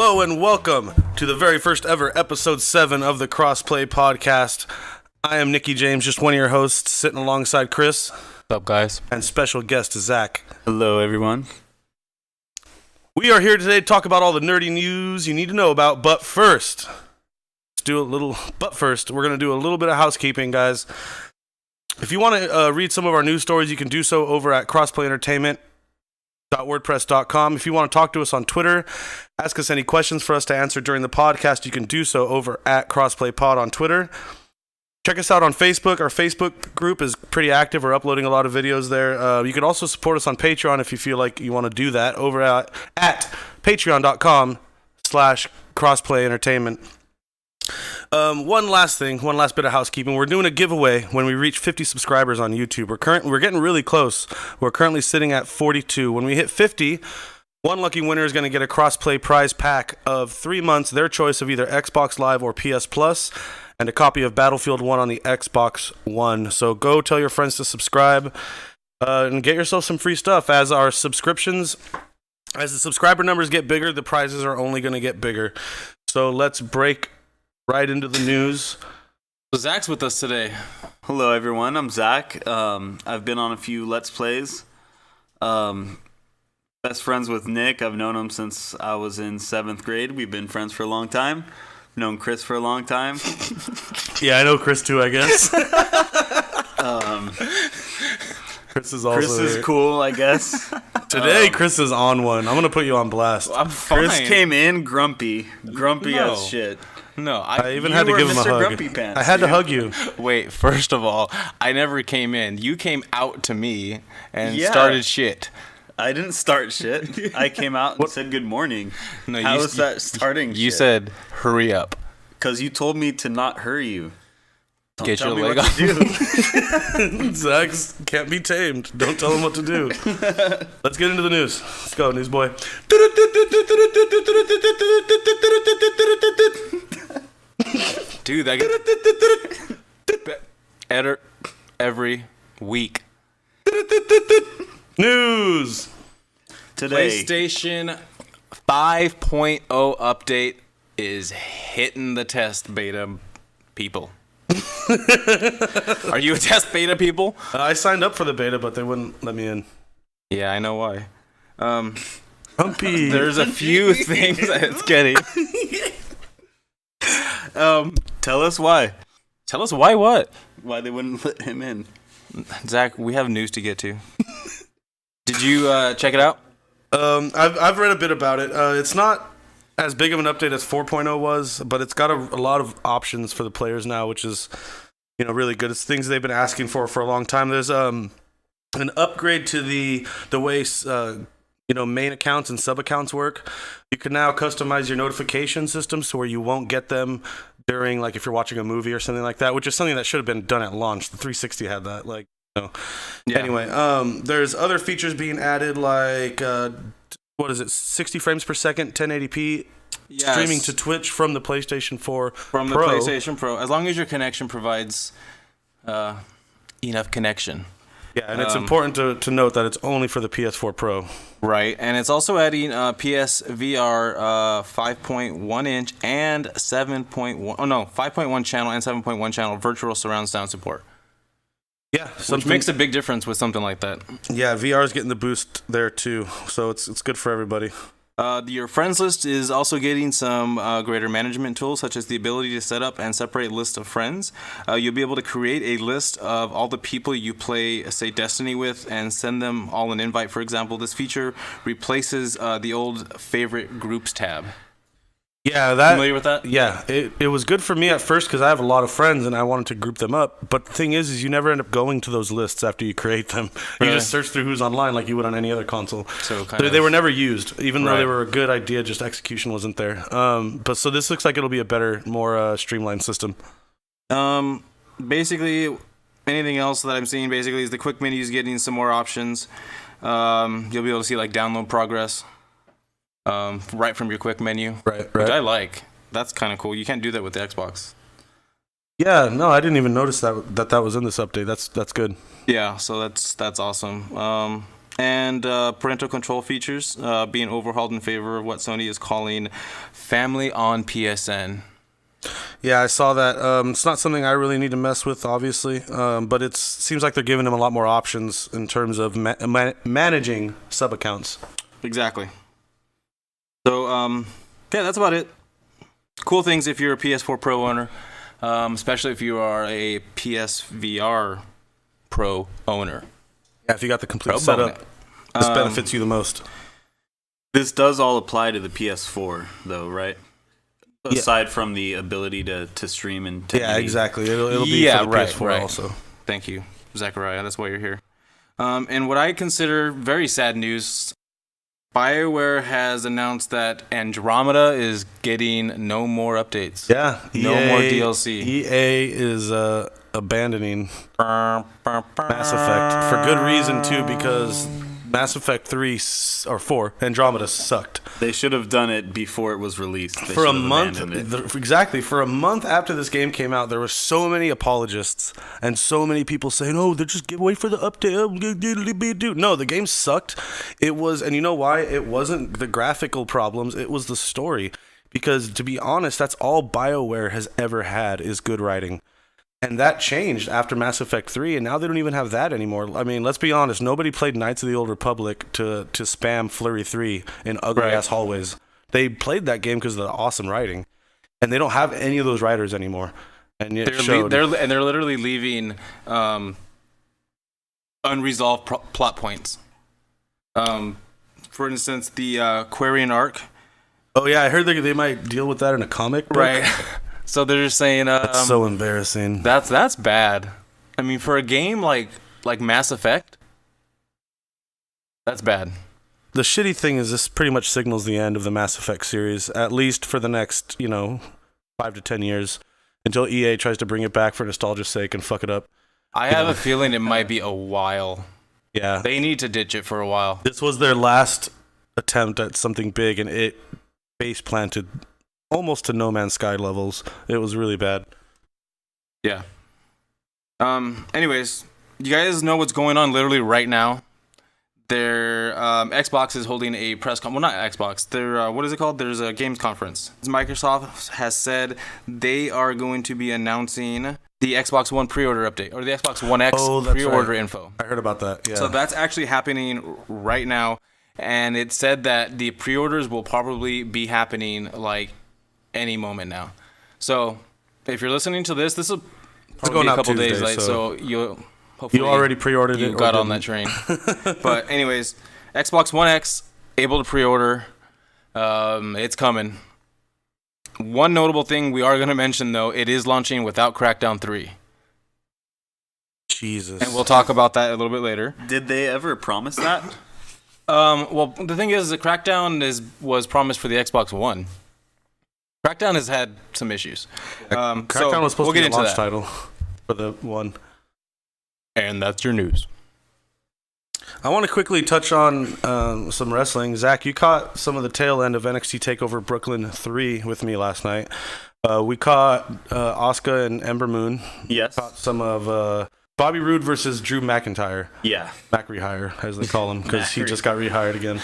Hello and welcome to the very first ever episode 7 of the Crossplay Podcast. I am Nicky James, just one of your hosts, sitting alongside Chris. What's up, guys? And special guest Zach. Hello, everyone. We are here today to talk about all the nerdy news you need to know about, but first, we're going to do a little bit of housekeeping, guys. If you want to read some of our news stories, you can do so over at crossplayentertainment.wordpress.com. If you want to talk to us on Twitter, ask us any questions for us to answer during the podcast, you can do so over at CrossPlayPod on Twitter. Check us out on Facebook. Our Facebook group is pretty active. We're uploading a lot of videos there. You can also support us on Patreon if you feel like you want to do that over at patreon.com/crossplayentertainment. One last bit of housekeeping. We're doing a giveaway when we reach 50 subscribers on YouTube. We're getting really close. We're currently sitting at 42. When we hit 50, one lucky winner is going to get a Crossplay prize pack of 3 months, their choice of either Xbox Live or PS Plus, and a copy of Battlefield 1 on the Xbox One. So go tell your friends to subscribe and get yourself some free stuff. As the subscriber numbers get bigger, the prizes are only going to get bigger. So let's break right into the news. So Zach's with us today. Hello, everyone. I'm Zach. I've been on a few Let's Plays. Best friends with Nick. I've known him since I was in 7th grade. We've been friends for a long time. Known Chris for a long time. Yeah, I know Chris too, I guess. Chris is also Chris is here. cool, I guess. Today, Chris is on one. I'm going to put you on blast. I'm fine. Chris came in grumpy as shit. No, I even had to give him a Mr. hug. Grumpy Pants, I had to hug you. Wait, first of all, I never came in. You came out to me and Yeah. started shit. I didn't start shit. I came out and said good morning. No, How was that starting You shit? said, hurry up. Because you told me to not hurry you. Don't Get tell your me leg what off. to do. Zach's can't be tamed. Don't tell him what to do. Let's get into the news. Let's go, news boy. Dude, that gets better every week. News. Today. PlayStation 5.0 update is hitting the test beta people. Are you a test beta people? I signed up for the beta, but they wouldn't let me in. Yeah, I know why. Humpy. There's a few things that it's getting. Tell us why. Tell us why what? Why they wouldn't let him in. Zach, we have news to get to. Did you check it out? I've read a bit about it. It's not as big of an update as 4.0 was, but it's got a lot of options for the players now, which is, really good. It's things they've been asking for a long time. There's an upgrade to the way main accounts and sub accounts work. You can now customize your notification systems to where you won't get them during, like, if you're watching a movie or something like that, which is something that should have been done at launch. The 360 had that, Yeah. Anyway, there's other features being added, like 60 frames per second, 1080p, Yes. streaming to Twitch from the PlayStation 4 From the Pro. PlayStation Pro, as long as your connection provides enough connection. Yeah, and it's important to note that it's only for the PS4 Pro. Right, and it's also adding PSVR 5.1 inch and 5.1 channel and 7.1 channel virtual surround sound support. Yeah, Which makes a big difference with something like that. Yeah, VR is getting the boost there too, so it's good for everybody. Your friends list is also getting some greater management tools, such as the ability to set up and separate lists of friends. You'll be able to create a list of all the people you play, say, Destiny with, and send them all an invite, for example. This feature replaces the old favorite groups tab. Yeah, that. Familiar with that? Yeah, it was good for me at first because I have a lot of friends and I wanted to group them up. But the thing is you never end up going to those lists after you create them. Really? You just search through who's online like you would on any other console. So they were never used, even though Right. they were a good idea. Just execution wasn't there. But so this looks like it'll be a better, more streamlined system. Basically, anything else that I'm seeing basically is the quick menus getting some more options. You'll be able to see like download progress right from your quick menu, Right. which I like. That's kind of cool. You can't do that with the Xbox. Yeah, no, I didn't even notice that was in this update. That's good. Yeah, so that's awesome. and parental control features being overhauled in favor of what Sony is calling Family on PSN. Yeah, I saw that. It's not something I really need to mess with, obviously, but it seems like they're giving them a lot more options in terms of managing sub-accounts. Exactly. So, yeah, that's about it. Cool things if you're a PS4 Pro owner, especially if you are a PSVR Pro owner. Yeah, if you got the complete setup, this benefits you the most. This does all apply to the PS4, though, right? Aside from the ability to stream and 1080. Yeah, exactly. It'll be for the PS4 also. Thank you, Zachariah. That's why you're here. And what I consider very sad news, BioWare has announced that Andromeda is getting no more updates. Yeah. No more DLC. EA is abandoning Mass Effect for good reason, too, because Mass Effect 3 or 4, Andromeda, sucked. They should have done it before it was released. For a month, exactly. For a month after this game came out, there were so many apologists and so many people saying, "Oh, they're just wait for the update." No, the game sucked. It was, and you know why? It wasn't the graphical problems. It was the story. Because to be honest, that's all BioWare has ever had is good writing. And that changed after Mass Effect 3, and now they don't even have that anymore. I mean, let's be honest. Nobody played Knights of the Old Republic to spam Flurry 3 in ugly-ass hallways. They played that game because of the awesome writing. And they don't have any of those writers anymore. And yet they're literally leaving unresolved plot points. For instance, the Quarian arc. Oh, yeah, I heard they might deal with that in a comic book. Right. So they're just saying that's so embarrassing. That's bad. I mean, for a game like Mass Effect, that's bad. The shitty thing is this pretty much signals the end of the Mass Effect series, at least for the next, 5 to 10 years, until EA tries to bring it back for nostalgia's sake and fuck it up. I have a feeling it might be a while. Yeah. They need to ditch it for a while. This was their last attempt at something big, and it base planted almost to No Man's Sky levels. It was really bad. Yeah. Anyways, you guys know what's going on literally right now. Their Xbox is holding a press con. Well, not Xbox. Their what is it called? There's a games conference. Microsoft has said they are going to be announcing the Xbox One pre-order update or the Xbox One X pre-order info. I heard about that. Yeah. So that's actually happening right now, and it said that the pre-orders will probably be happening like any moment now. So if you're listening to this will probably be a couple days late, so you'll hopefully you already pre-ordered it. You got on that train. But anyways, Xbox One X able to pre-order. It's coming. One notable thing we are going to mention though, it is launching without Crackdown 3. Jesus. And we'll talk about that a little bit later. Did they ever promise that? Well, the thing is, the Crackdown was promised for the Xbox One. Crackdown has had some issues. Crackdown was supposed to be a launch title for the one. And that's your news. I want to quickly touch on some wrestling. Zach, you caught some of the tail end of NXT Takeover Brooklyn 3 with me last night. We caught Asuka and Ember Moon. Yes. Caught some of Bobby Roode versus Drew McIntyre. Yeah. Mac Rehire, as they call him, because he just got rehired again.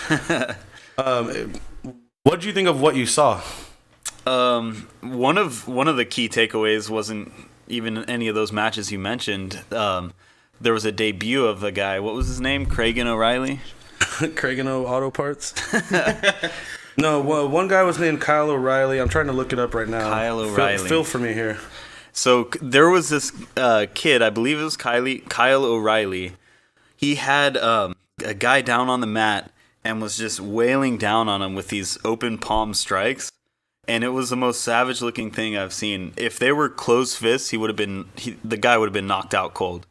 What did you think of what you saw? One of the key takeaways wasn't even any of those matches you mentioned. There was a debut of a guy. What was his name? Cragen O'Reilly? Cragen Auto Parts? No, one guy was named Kyle O'Reilly. I'm trying to look it up right now. Kyle O'Reilly. Fill for me here. So there was this kid, I believe it was Kyle O'Reilly. He had a guy down on the mat and was just wailing down on him with these open palm strikes. And it was the most savage-looking thing I've seen. If they were closed fists, the guy would have been knocked out cold.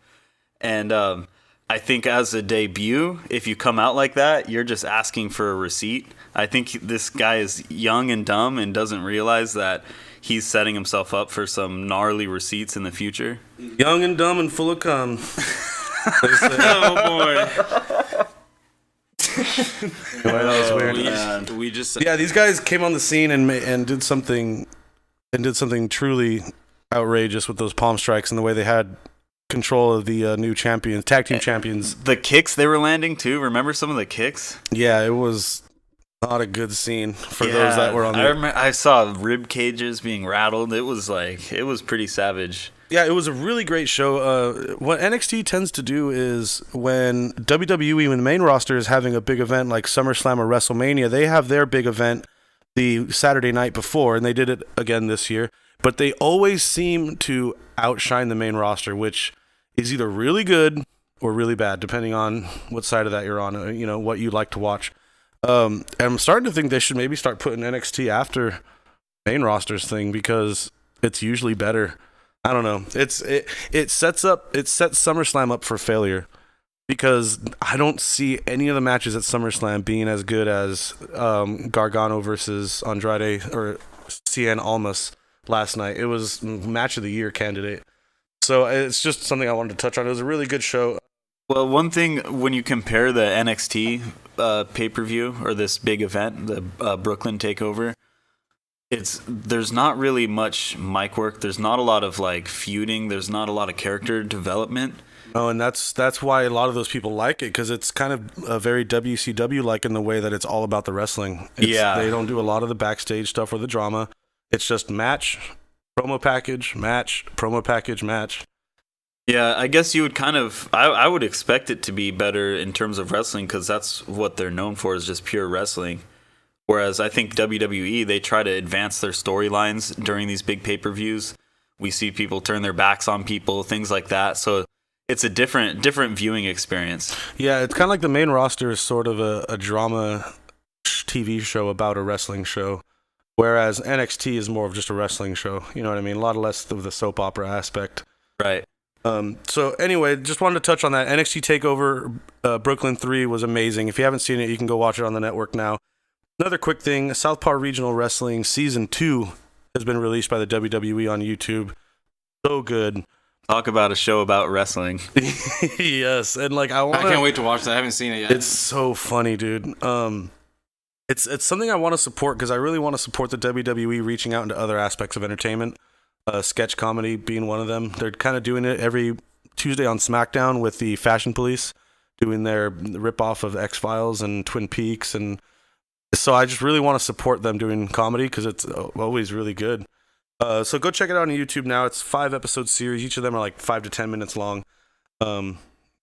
And I think as a debut, if you come out like that, you're just asking for a receipt. I think this guy is young and dumb and doesn't realize that he's setting himself up for some gnarly receipts in the future. Young and dumb and full of cum. Oh, boy. That was weird. Yeah, these guys came on the scene and did something truly outrageous with those palm strikes and the way they had control of the new champions, tag team champions. The kicks they were landing too. Remember some of the kicks? Yeah, it was not a good scene for those that were on the... I saw rib cages being rattled. It was pretty savage. Yeah, it was a really great show. What NXT tends to do is when WWE, when the main roster is having a big event like SummerSlam or WrestleMania, they have their big event the Saturday night before, and they did it again this year. But they always seem to outshine the main roster, which is either really good or really bad, depending on what side of that you're on, what you like to watch. And I'm starting to think they should maybe start putting NXT after main rosters thing because it's usually better. I don't know. It sets SummerSlam up for failure because I don't see any of the matches at SummerSlam being as good as Gargano versus Andrade or Cien Almas last night. It was match of the year candidate. So it's just something I wanted to touch on. It was a really good show. Well, one thing when you compare the NXT pay-per-view or this big event, the Brooklyn Takeover, there's not really much mic work. There's not a lot of feuding. There's not a lot of character development. Oh, and that's why a lot of those people like it because it's kind of a very WCW-like in the way that it's all about the wrestling. They don't do a lot of the backstage stuff or the drama. It's just match, promo package, match, promo package, match. Yeah, I guess you would I would expect it to be better in terms of wrestling because that's what they're known for is just pure wrestling. Whereas I think WWE, they try to advance their storylines during these big pay-per-views. We see people turn their backs on people, things like that. So it's a different viewing experience. Yeah, it's kind of like the main roster is sort of a drama TV show about a wrestling show, whereas NXT is more of just a wrestling show. You know what I mean? A lot less of the soap opera aspect. Right. So anyway, just wanted to touch on that. NXT TakeOver Brooklyn 3 was amazing. If you haven't seen it, you can go watch it on the network now. Another quick thing, Southpaw Regional Wrestling Season 2 has been released by the WWE on YouTube. So good. Talk about a show about wrestling. Yes, and I can't wait to watch that. I haven't seen it yet. It's so funny, dude. It's something I want to support because I really want to support the WWE reaching out into other aspects of entertainment. Sketch comedy being one of them. They're kind of doing it every Tuesday on SmackDown with the Fashion Police doing their ripoff of X-Files and Twin Peaks, and so I just really want to support them doing comedy because it's always really good. So go check it out on YouTube now. It's 5-episode series. Each of them are 5 to 10 minutes long. Me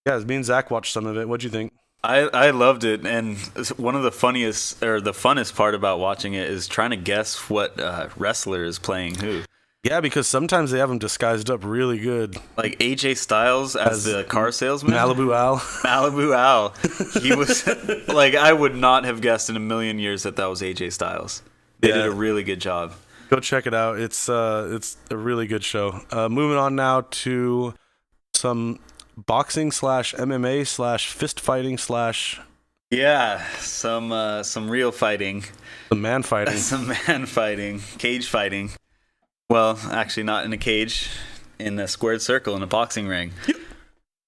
and Zach watched some of it. What'd you think? I loved it, and one of the funniest or the funnest part about watching it is trying to guess what wrestler is playing who. Yeah, because sometimes they have them disguised up really good. Like AJ Styles as the car salesman. Malibu Al. Malibu Al. He was I would not have guessed in a million years that was AJ Styles. They did a really good job. Go check it out. It's a really good show. Moving on now to some boxing / MMA / fist fighting / yeah, some real fighting. Some man fighting. Some man fighting. Cage fighting. Well, actually not in a cage, in a squared circle in a boxing ring. Yep.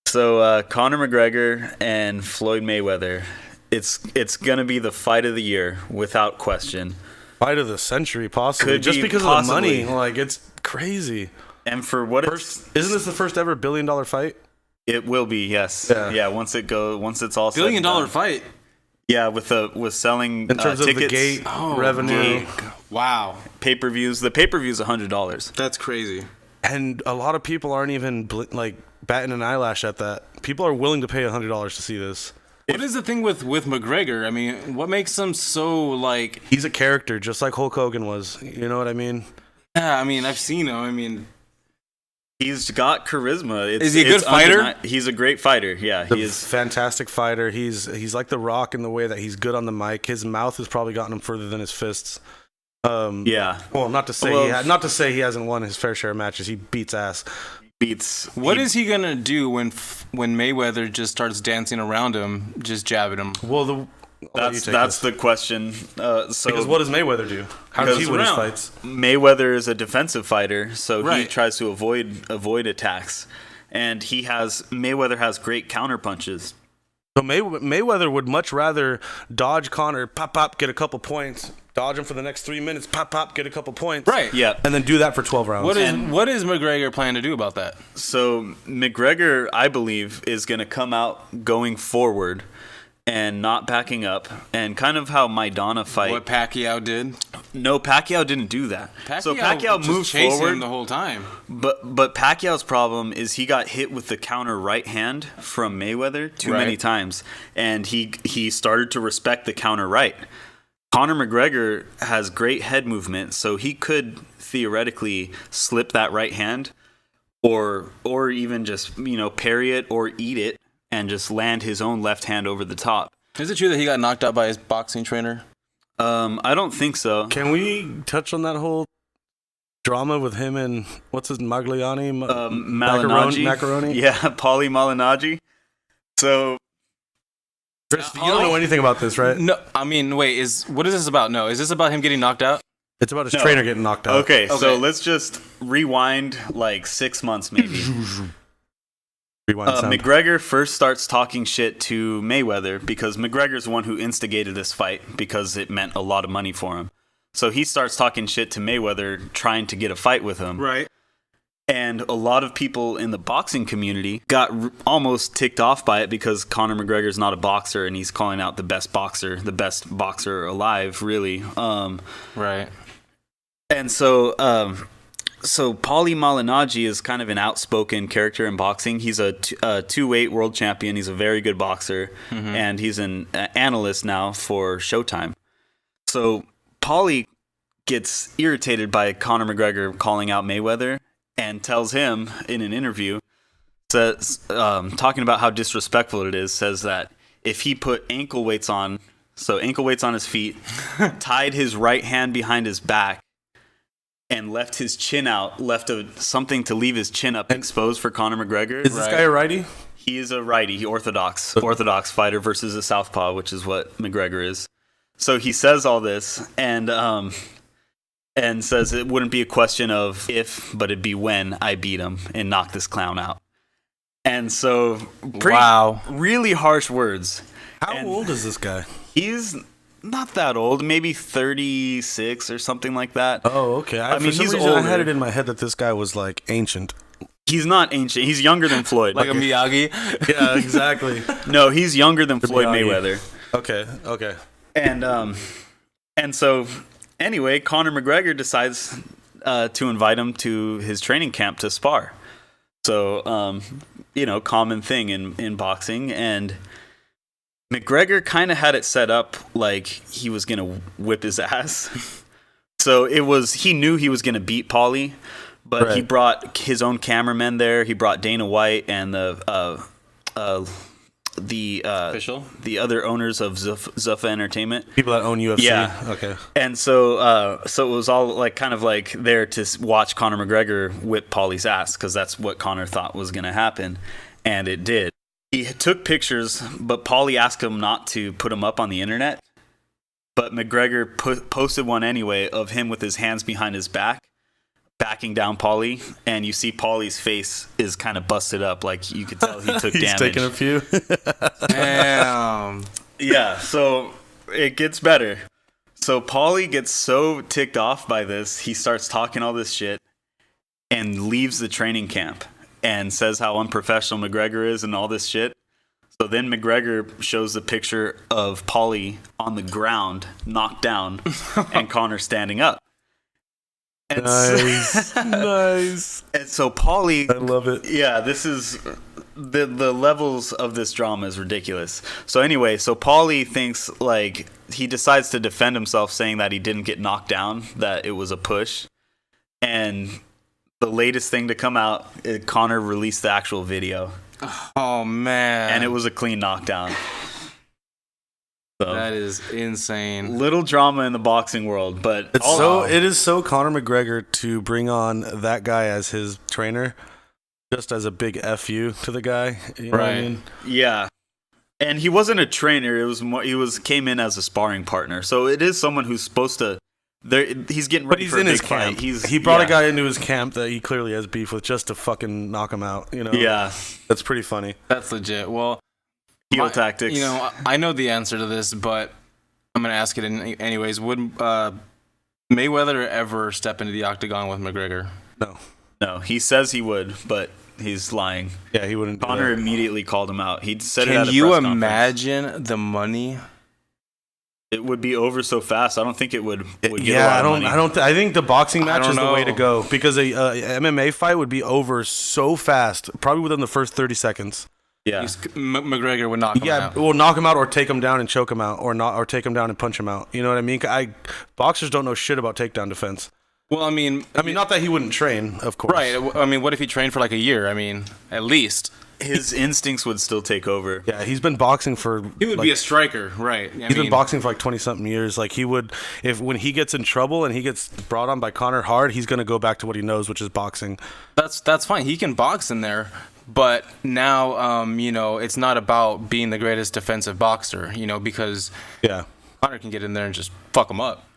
So Conor McGregor and Floyd Mayweather, it's going to be the fight of the year without question. Fight of the century, possibly. Just because of the money. It's crazy. And for what isn't this the first ever $1 billion fight? It will be, yes. Yeah, once it's all $1 billion fight. Yeah, with selling in terms tickets, of the gate revenue. Wow. Pay-per-views. The pay-per-view's $100. That's crazy. And a lot of people aren't even batting an eyelash at that. People are willing to pay $100 to see this. What is the thing with McGregor? I mean, what makes him so He's a character, just like Hulk Hogan was. You know what I mean? Yeah, I mean, I've seen him. I mean, he's got charisma. Is he a good fighter? He's a great fighter. Yeah, he is a fantastic fighter. He's like The Rock in the way that he's good on the mic. His mouth has probably gotten him further than his fists. Yeah. Well, not to say he hasn't won his fair share of matches. He beats ass. What is he gonna do when Mayweather just starts dancing around him, just jabbing him? Well, that's the question. Because what does Mayweather do? How does he win his fights? Mayweather is a defensive fighter, so he tries to avoid attacks, and Mayweather has great counter punches. So Mayweather would much rather dodge Conor, pop, get a couple points, dodge him for the next 3 minutes, pop, get a couple points. Right. Yeah. And then do that for 12 rounds. What is McGregor planning to do about that? So McGregor, I believe, is going to come out going forward and not backing up, and kind of how Maidana fight. What Pacquiao did? No, Pacquiao didn't do that. So Pacquiao just moved chased forward him the whole time. But Pacquiao's problem is he got hit with the counter right hand from Mayweather too many times, and he started to respect the counter right. Conor McGregor has great head movement, so he could theoretically slip that right hand, or even just parry it or eat it and just land his own left hand over the top. Is it true that he got knocked out by his boxing trainer? I don't think so. Can we touch on that whole drama with him and what's his Magliani? Macaroni? Yeah, Paulie Malignaggi. So, Chris, you don't know anything about this, right? No, I mean, wait, what is this about? No, is this about him getting knocked out? It's about his trainer getting knocked out. Okay, so let's just rewind like 6 months maybe. McGregor first starts talking shit to Mayweather because McGregor's the one who instigated this fight because it meant a lot of money for him. So he starts talking shit to Mayweather, trying to get a fight with him. Right. And a lot of people in the boxing community got almost ticked off by it because Conor McGregor's not a boxer and he's calling out the best boxer alive, really. Right. And so Paulie Malignaggi is kind of an outspoken character in boxing. He's a two-weight world champion. He's a very good boxer, and he's an analyst now for Showtime. So Paulie gets irritated by Conor McGregor calling out Mayweather and tells him in an interview, talking about how disrespectful it is, says that if he put ankle weights on his feet, tied his right hand behind his back, and left his chin out, something to leave his chin up exposed for Conor McGregor. Is this guy a righty? He is a righty. He orthodox fighter versus a southpaw, which is what McGregor is. So he says all this and says it wouldn't be a question of if, but it'd be when I beat him and knock this clown out. And so, really harsh words. How old is this guy? He's not that old, maybe 36 or something like that. Oh, okay. I mean, he's older. I had it in my head that this guy was like ancient. He's not ancient. He's younger than Floyd. Like a Miyagi? Yeah, exactly. No, he's younger than Floyd Mayweather. Okay. And so, anyway, Conor McGregor decides to invite him to his training camp to spar. So, common thing in boxing. And McGregor kind of had it set up like he was going to whip his ass. So he knew he was going to beat Paulie, but he brought his own cameramen there. He brought Dana White and the official, the other owners of Zuffa Entertainment, people that own UFC. Yeah. Okay. And so it was all kind of there to watch Conor McGregor whip Paulie's ass because that's what Conor thought was going to happen, and it did. He took pictures, but Paulie asked him not to put them up on the internet. But McGregor posted one anyway of him with his hands behind his back, backing down Paulie, and you see Paulie's face is kind of busted up, like you could tell he took damage. He's taking a few. Damn. Yeah, so it gets better. So Paulie gets so ticked off by this, he starts talking all this shit and leaves the training camp and says how unprofessional McGregor is and all this shit. So then McGregor shows the picture of Paulie on the ground, knocked down, and Conor standing up. And nice. Nice. And so Paulie... I love it. Yeah, this is... The levels of this drama is ridiculous. So anyway, Paulie thinks, he decides to defend himself, saying that he didn't get knocked down, that it was a push. And the latest thing to come out, Conor released the actual video. Oh, man. And it was a clean knockdown. So, that is insane. Little drama in the boxing world, but... It is so Conor McGregor to bring on that guy as his trainer, just as a big FU to the guy. You know what I mean? Yeah. And he wasn't a trainer. It was more, came in as a sparring partner. So it is someone who's supposed to... he's getting ready for a big fight. He brought a guy into his camp that he clearly has beef with just to fucking knock him out. Yeah, that's pretty funny. That's legit. Well, heel tactics. I know the answer to this, but I'm gonna ask it anyways. Would Mayweather ever step into the octagon with McGregor? No, he says he would, but he's lying. Yeah, he wouldn't. Conor immediately called him out. He said it at a Can you press conference. imagine the money? It would be over so fast. I don't think it would get a Yeah, lot of money. I think the boxing match don't is the way know. to go because a MMA fight would be over so fast, probably within the first 30 seconds. Yeah. McGregor would knock him out. Well, knock him out or take him down and choke him out, or take him down and punch him out. You know what I mean? Boxers don't know shit about takedown defense. Well, I mean, not that he wouldn't train, of course. right. I mean, what if he trained for like a year? I mean, at least. His instincts would still take over. Yeah, he's been boxing for. He would be a striker, right? He's been boxing for like 20-something years. Like he would, when he gets in trouble and he gets brought on by Conor hard, he's gonna go back to what he knows, which is boxing. That's fine. He can box in there, but now, it's not about being the greatest defensive boxer, because Conor can get in there and just fuck him up.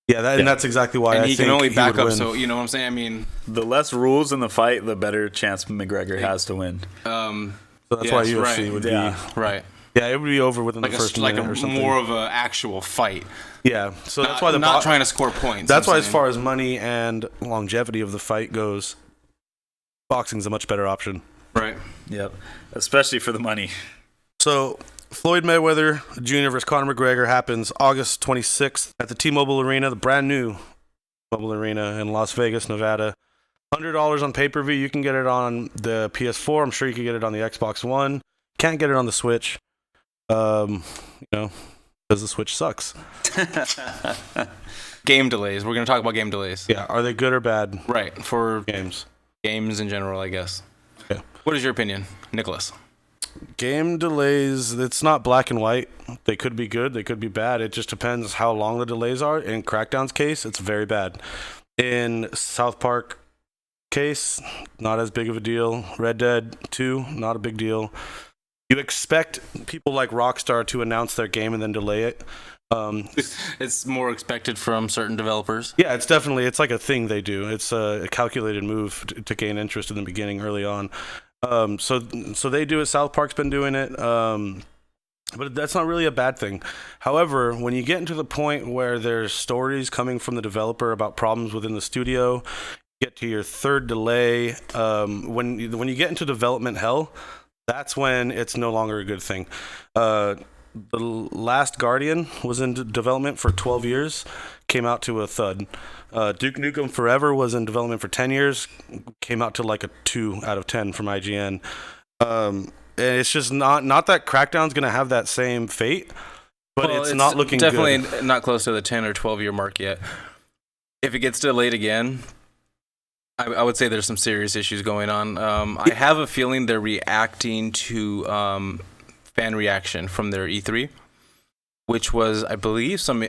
Yeah, and that's exactly why. And I he think can only back would up. win. So you know what I'm saying? I mean, The less rules in the fight, the better chance McGregor has to win. So that's why UFC would be. Right. Yeah, it would be over within Like the first a minute or something. more of an actual fight. Yeah, so that's why not trying to score points. That's why, as far as money and longevity of the fight goes, boxing's a much better option. Right. Yep. Especially for the money. So Floyd Mayweather Jr. versus Conor McGregor happens August 26th at the T-Mobile Arena, the brand new Mobile Arena in Las Vegas, Nevada. $100 on pay-per-view. You can get it on the PS4. I'm sure you can get it on the Xbox One. Can't get it on the Switch. Because the Switch sucks. Game delays. We're going to talk about game delays. Yeah, are they good or bad? Right. For Games in general, I guess. Yeah. What is your opinion, Nicholas? Game delays, it's not black and white. They could be good, they could be bad. It just depends how long the delays are. In Crackdown's case, it's very bad. In South Park case, not as big of a deal. Red Dead 2, not a big deal. You expect people like Rockstar to announce their game and then delay it. It's more expected from certain developers. Yeah, it's like a thing they do. It's a calculated move to gain interest in the beginning early on. So they do it. South Park's been doing it. But that's not really a bad thing. However, when you get into the point where there's stories coming from the developer about problems within the studio, get to your third delay, when you get into development hell, that's when it's no longer a good thing. The Last Guardian was in development for 12 years, came out to a thud. Duke Nukem Forever was in development for 10 years, came out to like a 2 out of 10 from IGN. And it's just not that Crackdown's going to have that same fate, but it's not looking definitely good. Not close to the 10 or 12 year mark yet. If it gets delayed again, I would say there's some serious issues going on. I have a feeling they're reacting to fan reaction from their E3, which was, I believe, some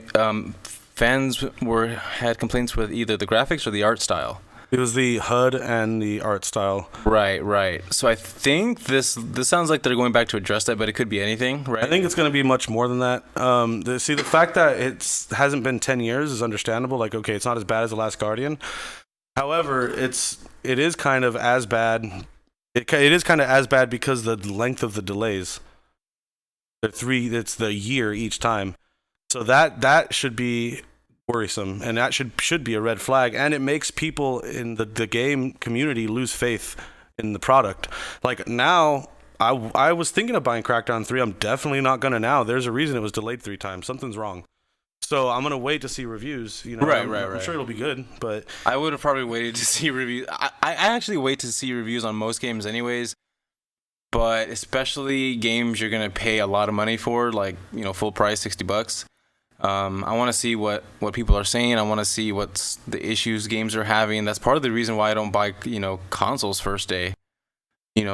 fans had complaints with either the graphics or the art style. It was the HUD and the art style. Right. So I think this sounds like they're going back to address that, but it could be anything, right? I think it's going to be much more than that. The fact that it hasn't been 10 years is understandable. Like, okay, it's not as bad as The Last Guardian. However, it is kind of as bad. It is kind of as bad because the length of the delays. It's the year each time. So that should be worrisome, and that should be a red flag, and it makes people in the game community lose faith in the product. Like now, I was thinking of buying Crackdown 3. I'm definitely not gonna now. There's a reason it was delayed 3 times. Something's wrong. So I'm gonna wait to see reviews. Right. I'm sure it'll be good, but I would have probably waited to see reviews. I actually wait to see reviews on most games anyways, but especially games you're gonna pay a lot of money for, like full price, $60. I want to see what people are saying. I want to see what's the issues games are having. That's part of the reason why I don't buy consoles first day.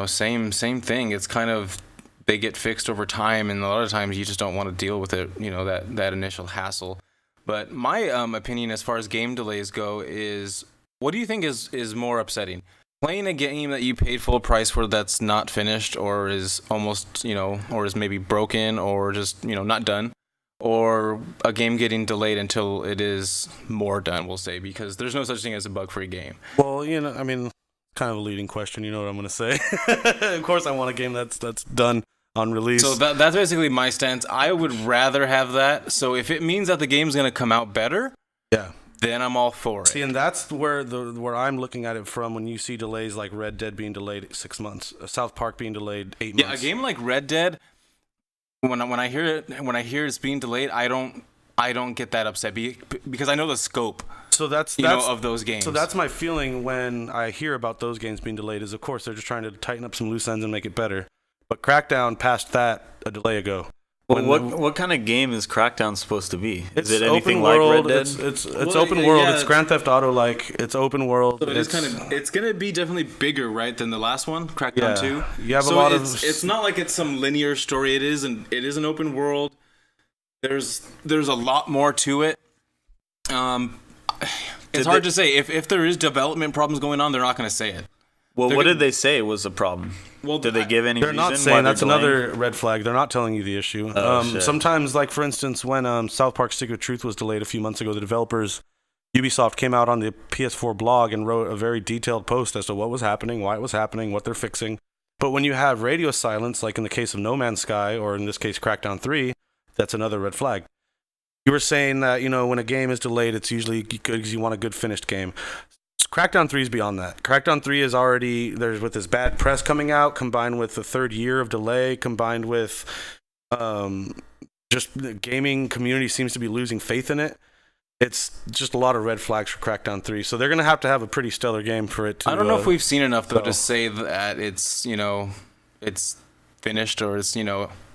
Same thing. It's kind of they get fixed over time, and a lot of times you just don't want to deal with it. That initial hassle. But my opinion as far as game delays go is, what do you think is more upsetting? Playing a game that you paid full price for that's not finished, or is almost or is maybe broken, or just not done. Or a game getting delayed until it is more done, we'll say, because there's no such thing as a bug-free game. well, kind of a leading question. You know what I'm going to say. Of course, I want a game that's done. on release. So that's basically my stance. I would rather have that. So if it means that the game's going to come out better, yeah, then I'm all for it. See, and that's where I'm looking at it from when you see delays like Red Dead being delayed 6 months, South Park being delayed 8 months. Yeah, a game like Red Dead, when I hear it's being delayed, I don't get that upset because I know the scope. So that's of those games. So that's my feeling when I hear about those games being delayed. Is of course they're just trying to tighten up some loose ends and make it better. But Crackdown passed that a delay ago. Well, what kind of game is Crackdown supposed to be? Is it anything open like world, Red Dead? It's open world. Yeah. It's Grand Theft Auto like. It's open world. So it's gonna be definitely bigger, right, than the last one, Crackdown 2. You have a lot of. It's not like it's some linear story. It is an open world. There's a lot more to it. It's hard to say. If there is development problems going on, they're not going to say it. Well, what did they say was a problem? Well, did they give any they're reason? Not saying that's another red flag. They're not telling you the issue. Oh, sometimes, like for instance, when South Park: Stick of Truth was delayed a few months ago, the developers, Ubisoft, came out on the PS4 blog and wrote a very detailed post as to what was happening, why it was happening, what they're fixing. But when you have radio silence, like in the case of No Man's Sky, or in this case Crackdown 3, that's another red flag. You were saying that, when a game is delayed, it's usually good because you want a good finished game. Crackdown 3 is beyond that. Crackdown 3 is already, with this bad press coming out, combined with the third year of delay, combined with just the gaming community seems to be losing faith in it. It's just a lot of red flags for Crackdown 3. So they're going to have a pretty stellar game for it to... I don't know if we've seen enough, though, to say that it's, it's finished or it's,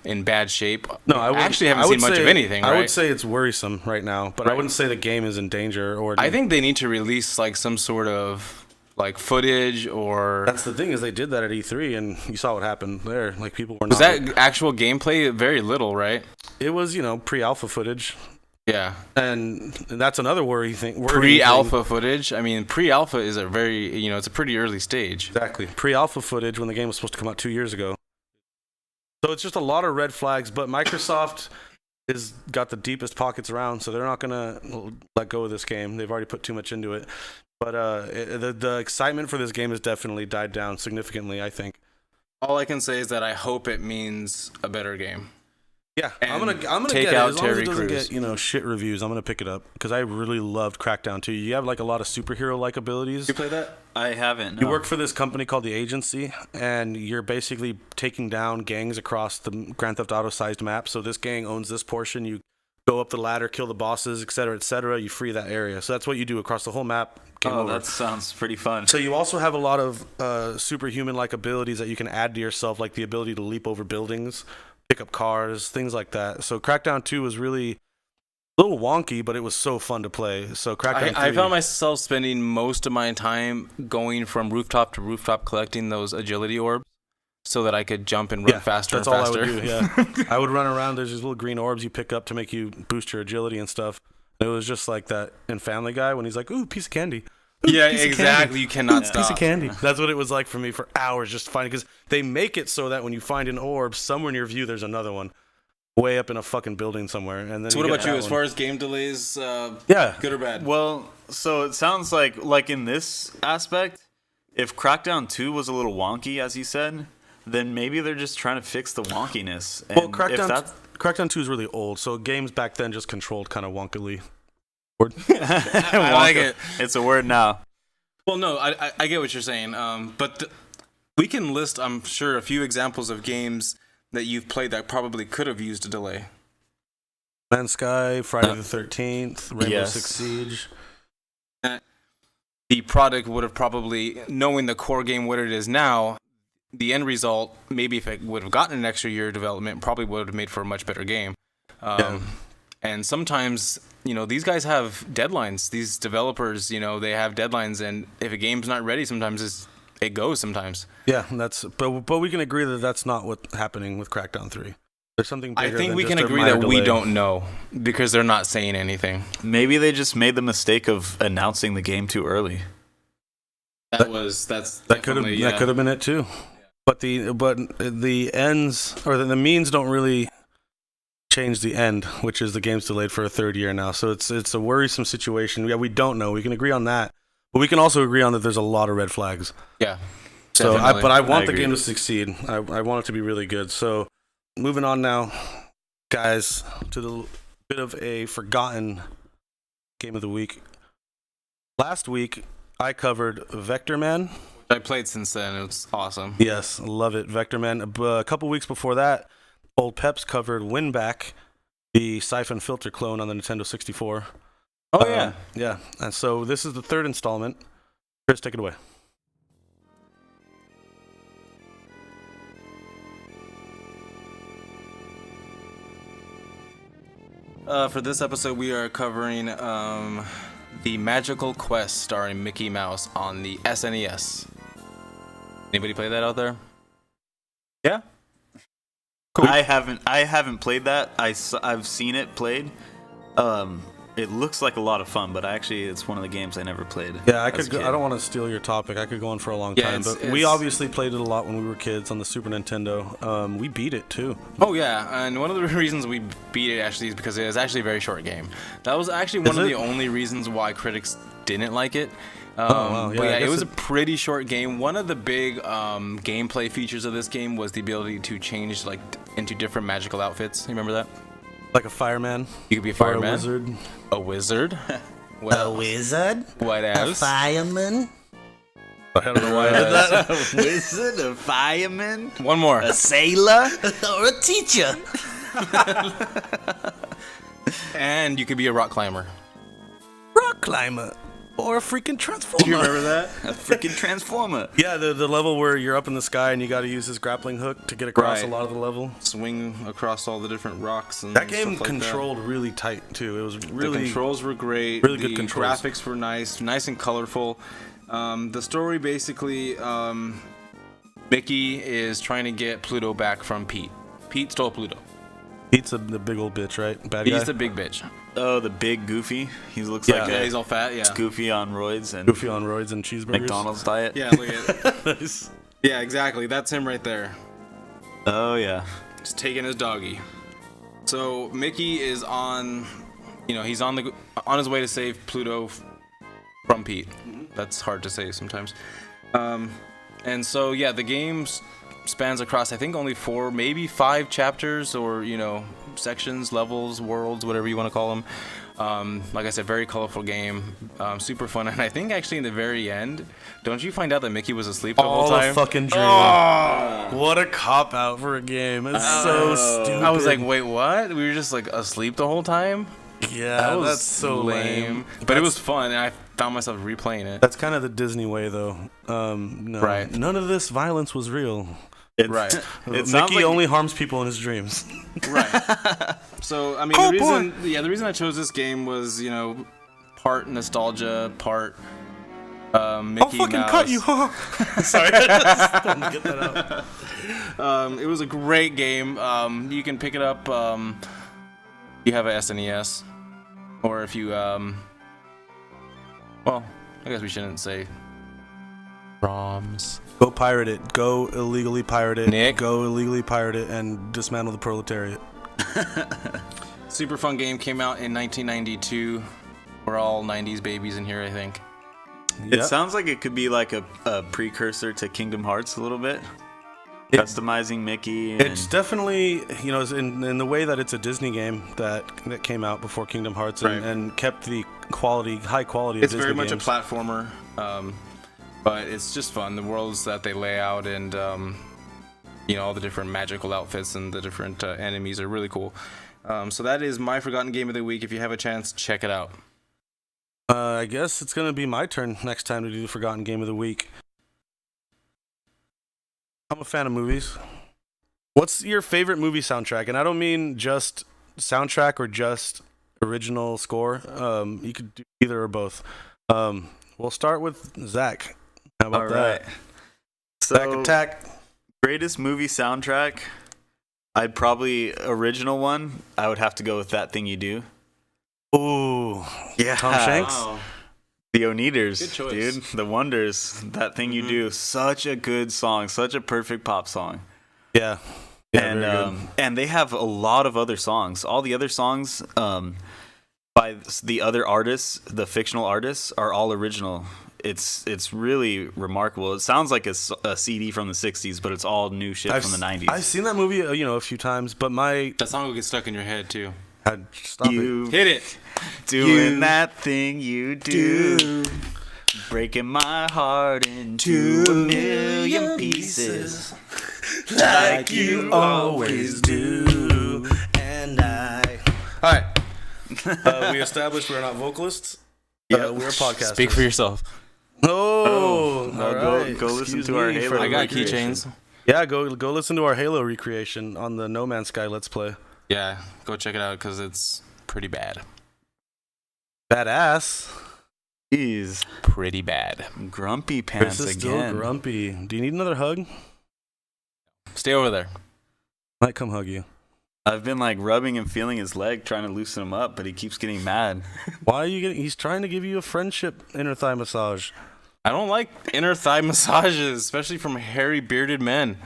in bad shape. No, I actually haven't seen much of anything, right? I would say it's worrisome right now, but I wouldn't say the game is in danger. I think they need to release like some sort of like footage or... That's the thing, is they did that at E3 and you saw what happened there. Like people were not... Was that actual gameplay? Very little, right? It was, pre-alpha footage. Yeah. And that's another worry thing. Pre-alpha footage? I mean, pre-alpha is a very, it's a pretty early stage. Exactly. Pre-alpha footage when the game was supposed to come out 2 years ago. So it's just a lot of red flags, but Microsoft has got the deepest pockets around, so they're not going to let go of this game. They've already put too much into it. But the excitement for this game has definitely died down significantly, I think. All I can say is that I hope it means a better game. Yeah, I'm gonna take get it. Out as long Terry as it doesn't Crews. Get shit reviews. I'm gonna pick it up because I really loved Crackdown 2. You have like a lot of superhero-like abilities. You play that? I haven't. No. You work for this company called the Agency, and you're basically taking down gangs across the Grand Theft Auto-sized map. So this gang owns this portion. You go up the ladder, kill the bosses, etc., etc. You free that area. So that's what you do across the whole map. Game over. That sounds pretty fun. So you also have a lot of superhuman-like abilities that you can add to yourself, like the ability to leap over buildings, pick up cars, things like that. So Crackdown 2 was really a little wonky, but it was so fun to play. So Crackdown 3... I found myself spending most of my time going from rooftop to rooftop collecting those agility orbs so that I could jump and run faster and faster. That's all I would do, I would run around. There's these little green orbs you pick up to make you boost your agility and stuff. It was just like that in Family Guy when he's like, ooh, piece of candy. Yeah, exactly. You cannot stop. Piece of candy. That's what it was like for me for hours just finding, because they make it so that when you find an orb somewhere in your view, there's another one way up in a fucking building somewhere. And then so what about you as far as game delays? Good or bad? Well, so it sounds like in this aspect, if Crackdown 2 was a little wonky, as you said, then maybe they're just trying to fix the wonkiness. And well, Crackdown 2 is really old, so games back then just controlled kind of wonkily. I like it. It's a word now. Well, no, I get what you're saying. But we can list, I'm sure, a few examples of games that you've played that probably could have used a delay. Man's Sky, Friday the 13th, Rainbow Six Siege. The product would have probably, knowing the core game what it is now, the end result, maybe if it would have gotten an extra year of development, probably would have made for a much better game. And sometimes, these guys have deadlines. These developers, they have deadlines, and if a game's not ready, sometimes it goes sometimes. Yeah, but we can agree that that's not what's happening with Crackdown 3. There's something bigger. I think we can agree that we don't know because they're not saying anything. Maybe they just made the mistake of announcing the game too early. That could have been it too. But the ends or the means don't really change the end, which is the game's delayed for a third year now. So it's a worrisome situation. Yeah, we don't know. We can agree on that, but we can also agree on that there's a lot of red flags. Yeah. So, I want the game to succeed. I want it to be really good. So moving on now, guys, to the bit of a forgotten game of the week. Last week, I covered Vector Man. I played since then. It was awesome. Yes, love it, Vector Man. A couple weeks before that, Old Peps covered Winback, the Siphon Filter clone on the Nintendo 64. Oh, yeah. Yeah, and so this is the third installment. Chris, take it away. For this episode, we are covering the Magical Quest starring Mickey Mouse on the SNES. Anybody play that out there? Yeah? Cool. I haven't played that. I've seen it played. It looks like a lot of fun, but it's one of the games I never played. Yeah, I don't want to steal your topic. I could go on for a long time, but we obviously played it a lot when we were kids on the Super Nintendo. We beat it too. Oh yeah, and one of the reasons we beat it actually is because it is actually a very short game. That was actually one of the only reasons why critics didn't like it. Wow. But yeah, it was a pretty short game. One of the big gameplay features of this game was the ability to change into different magical outfits. You remember that? Like a fireman. You could be a fireman. Or a wizard. A wizard. A wizard. What else? A fireman. I don't know why I did that. A wizard, a fireman, One more. a sailor, Or a teacher. And you could be a rock climber. Rock climber. Or a freaking transformer. Do you remember that? a freaking transformer. Yeah, the level where you're up in the sky and you got to use this grappling hook to get across a lot of the level. Swing across all the different rocks and That game stuff like controlled really tight too. It was really the controls were great. Really good controls. The graphics were nice and colorful. The story basically, Mickey is trying to get Pluto back from Pete. Pete stole Pluto. Pete's the big old bitch, right? Bad guy. He's the big bitch. Oh, the big Goofy. He looks like he's all fat. Yeah. Goofy on roids and Goofy on roids and cheeseburgers. McDonald's diet. Yeah, look at it. Nice. Yeah, exactly. That's him right there. Oh yeah. He's taking his doggy. So Mickey is on, he's on his way to save Pluto from Pete. That's hard to say sometimes. And so yeah, the game spans across I think only 4, maybe 5 chapters or sections, levels, worlds, whatever you want to call them. Like I said, very colorful game, super fun, and I think actually in the very end, don't you find out that Mickey was asleep the whole time? All a fucking dream. Oh, what a cop out for a game. It's so stupid. I was like, wait, what? We were just asleep the whole time? Yeah, that's so lame. But it was fun, and I found myself replaying it. That's kind of the Disney way, though. No, right. None of this violence was real. Right. Mickey only harms people in his dreams. Right. So, I mean, the reason I chose this game was, part nostalgia, part Mickey I'll fucking Mouse. cut you, huh? Sorry, I just wanted to get that out. It was a great game. You can pick it up. You have a SNES, or if you, well, I guess we shouldn't say ROMs. Go pirate it. Go illegally pirate it. Nick. Go illegally pirate it and dismantle the proletariat. Super fun game. Came out in 1992. We're all 90s babies in here, I think. It sounds like it could be like a precursor to Kingdom Hearts a little bit. Customizing Mickey. It's definitely, in the way that it's a Disney game that came out before Kingdom Hearts and kept the high quality of Disney games. It's very much a platformer. But it's just fun. The worlds that they lay out and, all the different magical outfits and the different enemies are really cool. So that is my Forgotten Game of the Week. If you have a chance, check it out. I guess it's going to be my turn next time to do the Forgotten Game of the Week. I'm a fan of movies. What's your favorite movie soundtrack? And I don't mean just soundtrack or just original score. You could do either or both. We'll start with Zach. How about that? So, Back attack. Greatest movie soundtrack. I'd probably original one. I would have to go with That Thing You Do. Ooh, yeah. Tom Shanks. Wow. The Oneaters, Good choice. dude. The Wonders. That Thing You Do. Such a good song. Such a perfect pop song. Yeah. And they have a lot of other songs. All the other songs by the other artists, the fictional artists, are all original. It's really remarkable. It sounds like a CD from the 60s, but it's all new shit from the 90s. I've seen that movie, a few times, but that song will get stuck in your head too. Stop you it. Hit it. Doing that thing you do. Breaking my heart into a million pieces. Like you always do. And I. All right. We established we're not vocalists. Yeah, we're podcasters. Speak for yourself. Oh, all right. Go listen to our Halo. I got recreation. keychains. Yeah, go listen to our Halo recreation on the No Man's Sky Let's Play. Yeah, go check it out because it's pretty bad. Badass. Jeez. Pretty bad. Grumpy pants Chris is again. still grumpy. Do you need another hug? Stay over there. Might come hug you. I've been like rubbing and feeling his leg, trying to loosen him up, but he keeps getting mad. Why are you getting? He's trying to give you a friendship inner thigh massage. I don't like inner thigh massages, especially from hairy bearded men.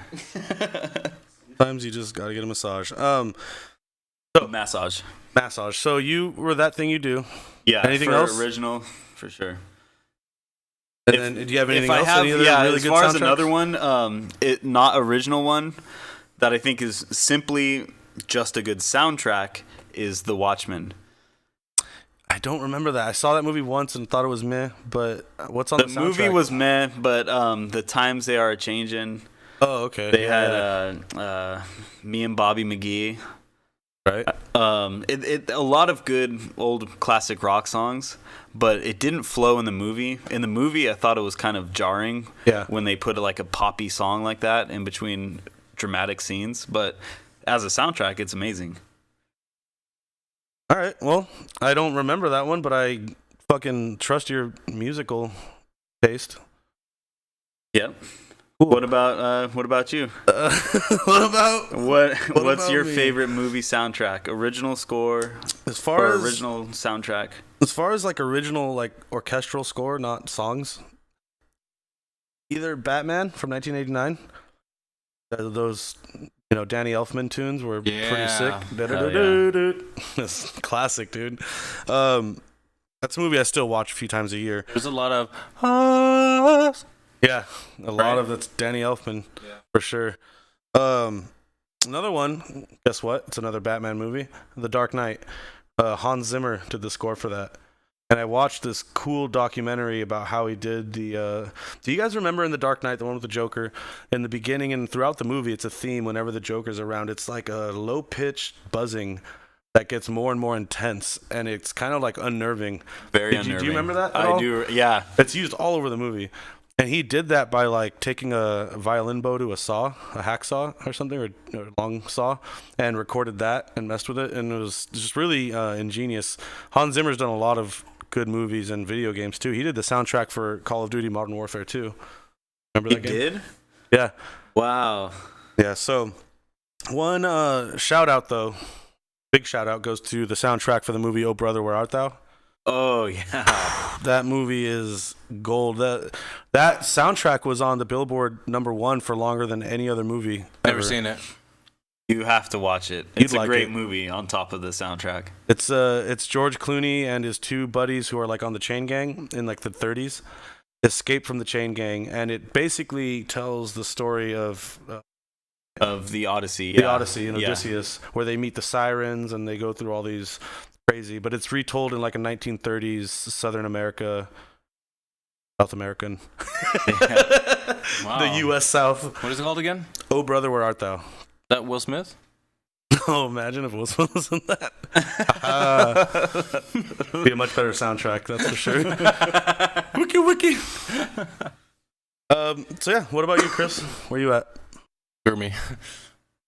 Sometimes you just gotta get a massage. Massage. Massage. So you were that thing you do. Yeah. Anything for else? Original, for sure. And then, do you have anything if else? I have, Any other yeah, really as good far as soundtracks? another one, not original one, that I think is simply just a good soundtrack is The Watchmen. I don't remember that. I saw that movie once and thought it was meh. But what's on the soundtrack? The movie was meh, but the times they are changing. Oh, okay. They had me and Bobby McGee. Right. A lot of good old classic rock songs, but it didn't flow in the movie. In the movie, I thought it was kind of jarring when they put like a poppy song like that in between dramatic scenes. But as a soundtrack, it's amazing. All right. Well, I don't remember that one, but I fucking trust your musical taste. Yep. What about you? What's about your me? favorite movie soundtrack? Original score As far as original soundtrack? As far as like original like orchestral score, not songs. Either Batman from 1989. Those Danny Elfman tunes were pretty sick. That's classic, dude. That's a movie I still watch a few times a year. There's a lot of Yeah, a lot of that's Danny Elfman for sure. Another one, guess what? It's another Batman movie, The Dark Knight. Hans Zimmer did the score for that. And I watched this cool documentary about how he did the... Do you guys remember in The Dark Knight, the one with the Joker? In the beginning and throughout the movie, it's a theme whenever the Joker's around. It's like a low-pitched buzzing that gets more and more intense, and it's kind of like unnerving. Very unnerving. Do you remember that at I all? do, yeah. It's used all over the movie. And he did that by like taking a violin bow to a hacksaw or something, or a long saw, and recorded that and messed with it. And it was just really ingenious. Hans Zimmer's done a lot of good movies and video games too. He did the soundtrack for Call of Duty Modern Warfare 2. Remember that game? He did? Yeah. Wow. Yeah, so one shout out though, big shout out goes to the soundtrack for the movie Oh Brother, Where Art Thou? Oh, yeah. That movie is gold. That soundtrack was on the Billboard #1 for longer than any other movie. Never ever. seen it. You have to watch it. It's You'd a like great it. movie on top of the soundtrack. It's George Clooney and his two buddies who are like on the chain gang in like the 30s, escape from the chain gang, and it basically tells the story of the Odyssey. the Odyssey and Odysseus, where they meet the sirens and they go through all these crazy, but it's retold in like a 1930s Southern America, South American, Wow. the U.S. South. What is it called again? Oh Brother, Where Art Thou? That Will Smith? Oh, imagine if Will Smith was in that. Be a much better soundtrack, that's for sure. Wiki. So yeah, what about you, Chris? Where you at? Screw me.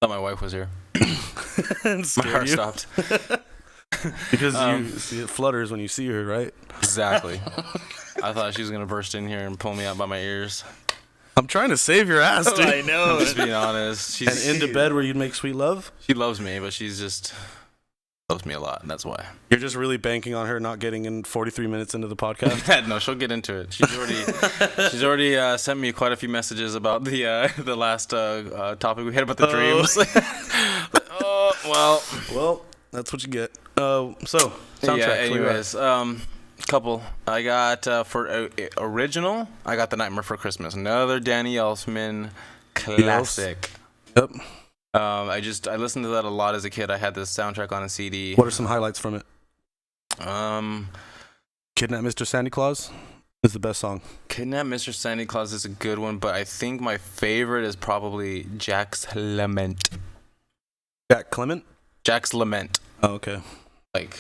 Thought my wife was here. My Scared heart you? stopped. Because you see it flutters when you see her, right? Exactly. I thought she was gonna burst in here and pull me out by my ears. I'm trying to save your ass, dude. I know. I'm just being honest. And into bed where you'd make sweet love? She loves me, but she's just loves me a lot, and that's why. You're just really banking on her not getting in 43 minutes into the podcast? No, she'll get into it. She's already sent me quite a few messages about the last topic we had about the dreams. Well, that's what you get. So, soundtrack. Yeah. Anyways, Couple. I got for original. I got The Nightmare Before Christmas. Another Danny Elfman classic. Yep. I listened to that a lot as a kid. I had this soundtrack on a CD. What are some highlights from it? Kidnap Mr. Santa Claus is the best song. Kidnap Mr. Santa Claus is a good one, but I think my favorite is probably Jack's Lament. Jack Clement? Jack's Lament. Oh, okay. Like,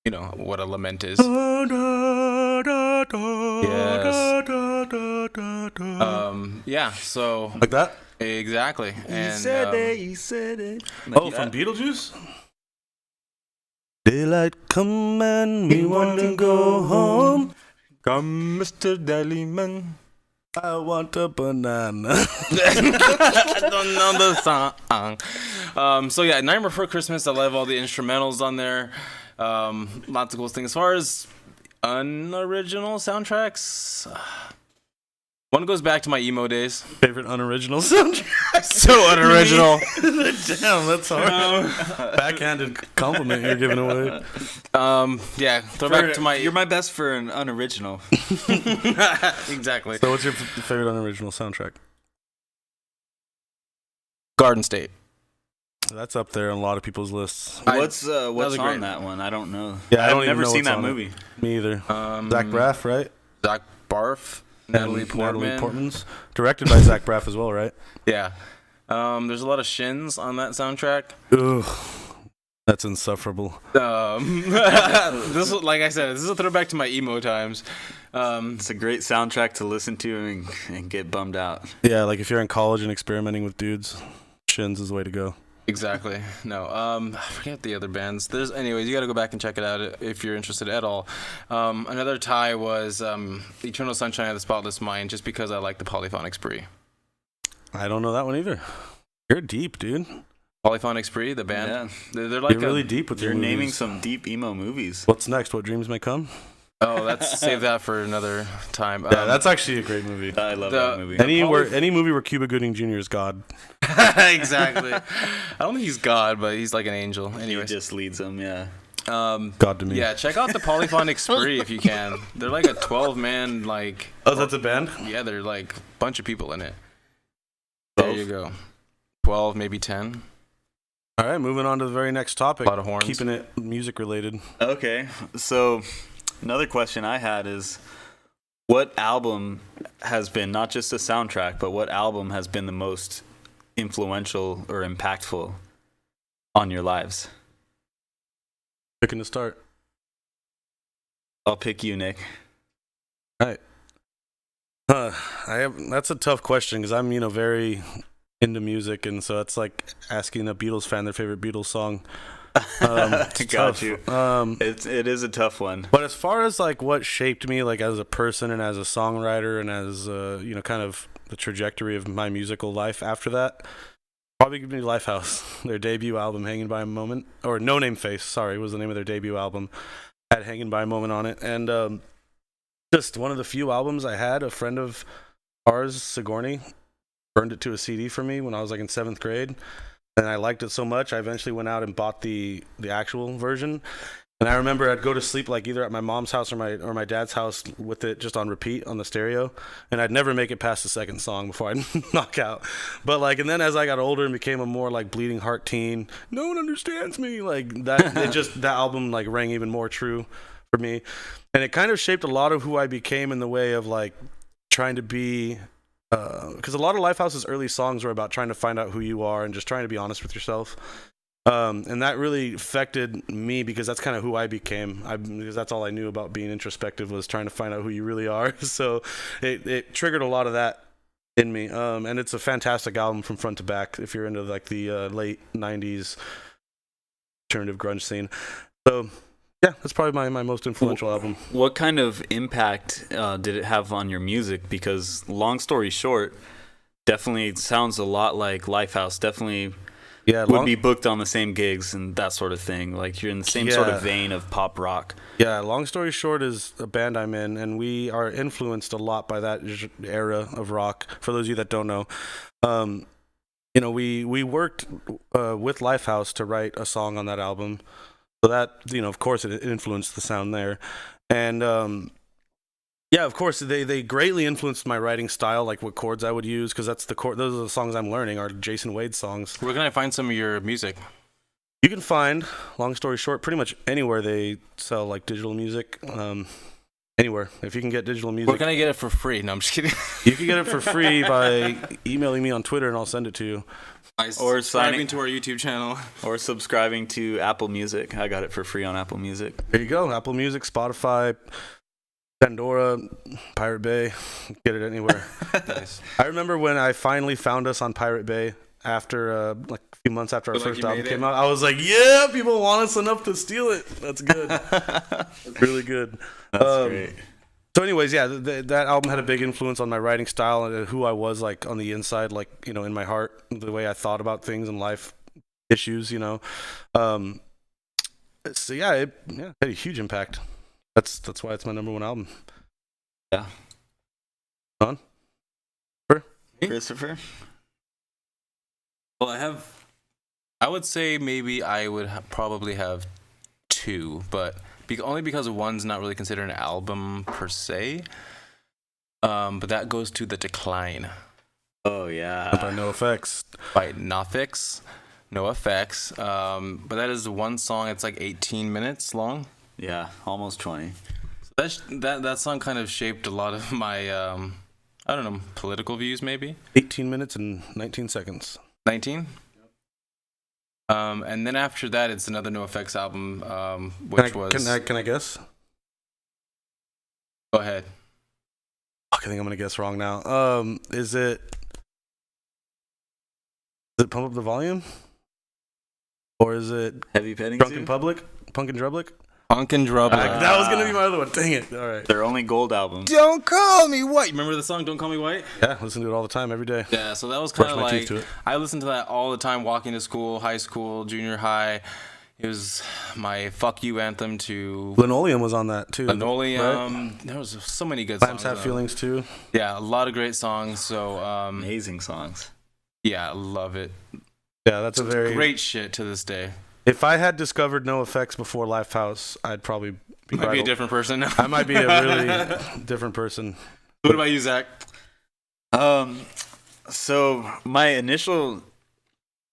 you know what a lament is. Yes. Yeah, so... Like that? Exactly. You said it. Oh, from Beetlejuice? Daylight come and we want to go home. Come, Mr. Deliman. I want a banana. I don't know the song. So yeah, Nightmare Before Christmas. I love all the instrumentals on there. Lots of cool things. As far as unoriginal soundtracks, one goes back to my emo days. Favorite unoriginal soundtrack? So unoriginal. Damn, that's hard. Backhanded compliment you're giving away. Yeah, back to my... You're my best for an unoriginal. Exactly. So what's your favorite unoriginal soundtrack? Garden State. That's up there on a lot of people's lists. What's on great. that one? I don't know. Yeah, I've don't even never know seen what's that on it. movie. Me either. Zach Braff, right? Zach Barf. Natalie Portman. Portman's directed by Zach Braff as well, right? Yeah. There's a lot of shins on that soundtrack. Ugh, that's insufferable. This is, like I said, this is a throwback to my emo times. It's a great soundtrack to listen to and get bummed out. Yeah, like if you're in college and experimenting with dudes, Shins is the way to go. Exactly. No. I forget the other bands. Anyways, you got to go back and check it out if you're interested at all. Another tie was Eternal Sunshine of the Spotless Mind, just because I like the Polyphonic Spree. I don't know that one either. You're deep, dude. Polyphonic Spree, the band. Yeah. They're like you're really deep with your You're movies. naming some deep emo movies. What's next? What Dreams May Come? Oh, let's save that for another time. Yeah, that's actually a great movie. I love that movie. Any movie where Cuba Gooding Jr. is God. Exactly. I don't think he's God, but he's like an angel. He Anyways, just leads them, yeah. God to me. yeah, check out the Polyphonic Spree if you can. They're like a 12-man, like... Oh, that's a band? Yeah, they're like a bunch of people in it. There you go. 12, maybe 10. All right, moving on to the very next topic. A lot of horns. Keeping it music related. Okay, so another question I had is, what album has been, not just a soundtrack, but what album has been the most influential or impactful on your lives? Picking to start. I'll pick you, Nick. All right. That's a tough question because I'm, very into music, and so it's like asking a Beatles fan their favorite Beatles song. Got tough. you. It is a tough one. But as far as like what shaped me, like as a person and as a songwriter and as kind of the trajectory of my musical life after that, probably give me Lifehouse. Their debut album, Hanging by a Moment, or No Name Face, sorry, was the name of their debut album. Had Hanging by a Moment on it, and just one of the few albums I had. A friend of ours, Sigourney, burned it to a CD for me when I was like in 7th grade. And I liked it so much, I eventually went out and bought the actual version. And I remember I'd go to sleep like either at my mom's house or my dad's house with it just on repeat on the stereo. And I'd never make it past the second song before I'd knock out. But and then as I got older and became a more like bleeding heart teen, no one understands me. Like that, that album like rang even more true for me. And it kind of shaped a lot of who I became in the way of like trying to be. Because a lot of Lifehouse's early songs were about trying to find out who you are and just trying to be honest with yourself. And that really affected me because that's kind of who I became. Because that's all I knew about being introspective was trying to find out who you really are. So it triggered a lot of that in me. And it's a fantastic album from front to back if you're into like the late 90s alternative grunge scene. So yeah, that's probably my most influential album. What kind of impact did it have on your music? Because long story short, definitely sounds a lot like Lifehouse. Definitely would be booked on the same gigs and that sort of thing. Like you're in the same sort of vein of pop rock. Yeah, Long Story Short is a band I'm in, and we are influenced a lot by that era of rock. For those of you that don't know, we worked with Lifehouse to write a song on that album. So that, of course, it influenced the sound there. And yeah, of course, they greatly influenced my writing style, like what chords I would use, because those are the songs I'm learning are Jason Wade's songs. Where can I find some of your music? You can find, long story short, pretty much anywhere they sell like digital music. Anywhere. If you can get digital music. Where can I get it for free? No, I'm just kidding. You can get it for free by emailing me on Twitter, and I'll send it to you. Or subscribing to our YouTube channel. Or subscribing to Apple Music. I got it for free on Apple Music. There you go. Apple Music, Spotify, Pandora, Pirate Bay. Get it anywhere. Nice. I remember when I finally found us on Pirate Bay after like a few months after our first album came out. I was like, yeah, people want us enough to steal it. That's good. That's really good. That's great. So anyways, yeah, that album had a big influence on my writing style and who I was, like, on the inside, like, you know, in my heart, the way I thought about things in life, issues, you know. So yeah, it had a huge impact. That's why it's my number one album. Yeah. On? Christopher? Well, I would say maybe I would probably have two, but only because one's not really considered an album per se. But that goes to The Decline. Oh, yeah. By NoFX. By NoFX. NoFX. But that is one song. It's like 18 minutes long. Yeah, almost 20. So that song kind of shaped a lot of my, I don't know, political views maybe. 18 minutes and 19 seconds. 19? And then after that, it's another NoFX album, which was... Can I guess? Go ahead. Fuck, I think I'm going to guess wrong now. Is it Pump Up the Volume? Or is it Heavy Petting Drunk Zoo? in Public? Punk and Drublic? Punk and Drublic. That was going to be my other one. Dang it. All right. Their only gold album. Don't Call Me White. Remember the song Don't Call Me White? Yeah, listen to it all the time, every day. Yeah, so that was kind of Brush my teeth like... to it. I listened to that all the time walking to school, high school, junior high. It was my fuck you anthem to... Linoleum was on that, too. Linoleum. Right? There was so many good Lambs songs. Have Feelings, too. Yeah, a lot of great songs. So Amazing songs. Yeah, I love it. Yeah, that's a very... great shit to this day. If I had discovered NoFX before Lifehouse, I'd probably be... Might be a different person now. I might be a really different person. What about you, Zach? So my initial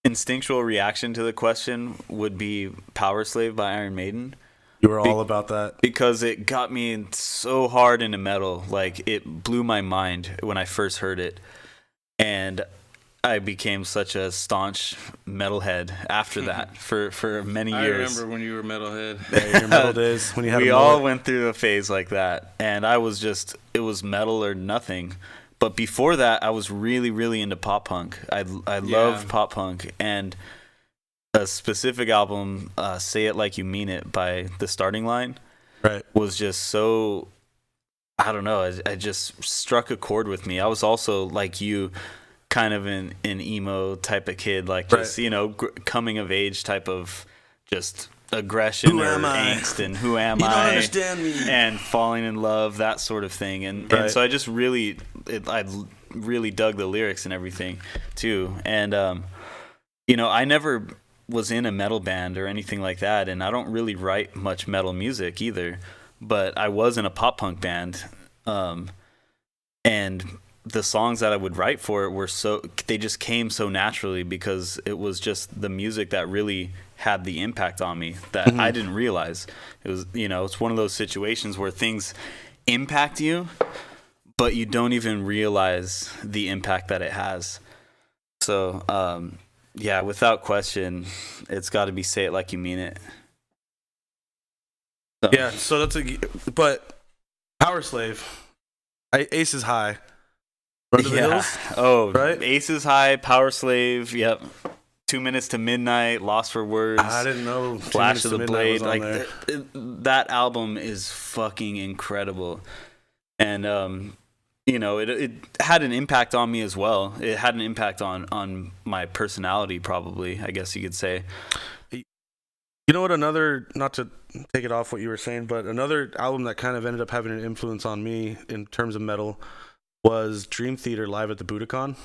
instinctual reaction to the question would be Power Slave by Iron Maiden. You were all about that. Because it got me so hard into metal. Like, it blew my mind when I first heard it. And I became such a staunch metalhead after that for many years. I remember when you were metalhead. Yeah, your metal days when you had we a all mullet. went through a phase like that, and I was just, it was metal or nothing. But before that, I was really, really into pop punk. I loved pop punk, and a specific album, "Say It Like You Mean It" by The Starting Line, right, was just so, I don't know, I just struck a chord with me. I was also, like you, kind of an emo type of kid, like just, you know, coming of age type of just aggression or angst and who am I? You don't understand me. And falling in love, that sort of thing. And so I just really, I really dug the lyrics and everything too. And, you know, I never was in a metal band or anything like that. And I don't really write much metal music either, but I was in a pop punk band. And the songs that I would write for it were they just came so naturally because it was just the music that really had the impact on me that I didn't realize. It was, you know, it's one of those situations where things impact you, but you don't even realize the impact that it has. So, yeah, without question, it's got to be Say It Like You Mean It. So. Yeah, so but Power Slave, Ace is High. Run to the Hills? Oh, right? Ace is High, Power Slave, yep. 2 Minutes to Midnight, Lost for Words. I didn't know. Flash of the Blade. Like that album is fucking incredible. And, you know, it had an impact on me as well. It had an impact on my personality, probably, I guess you could say. You know what, not to take it off what you were saying, but another album that kind of ended up having an influence on me in terms of metal was Dream Theater Live at the Budokan.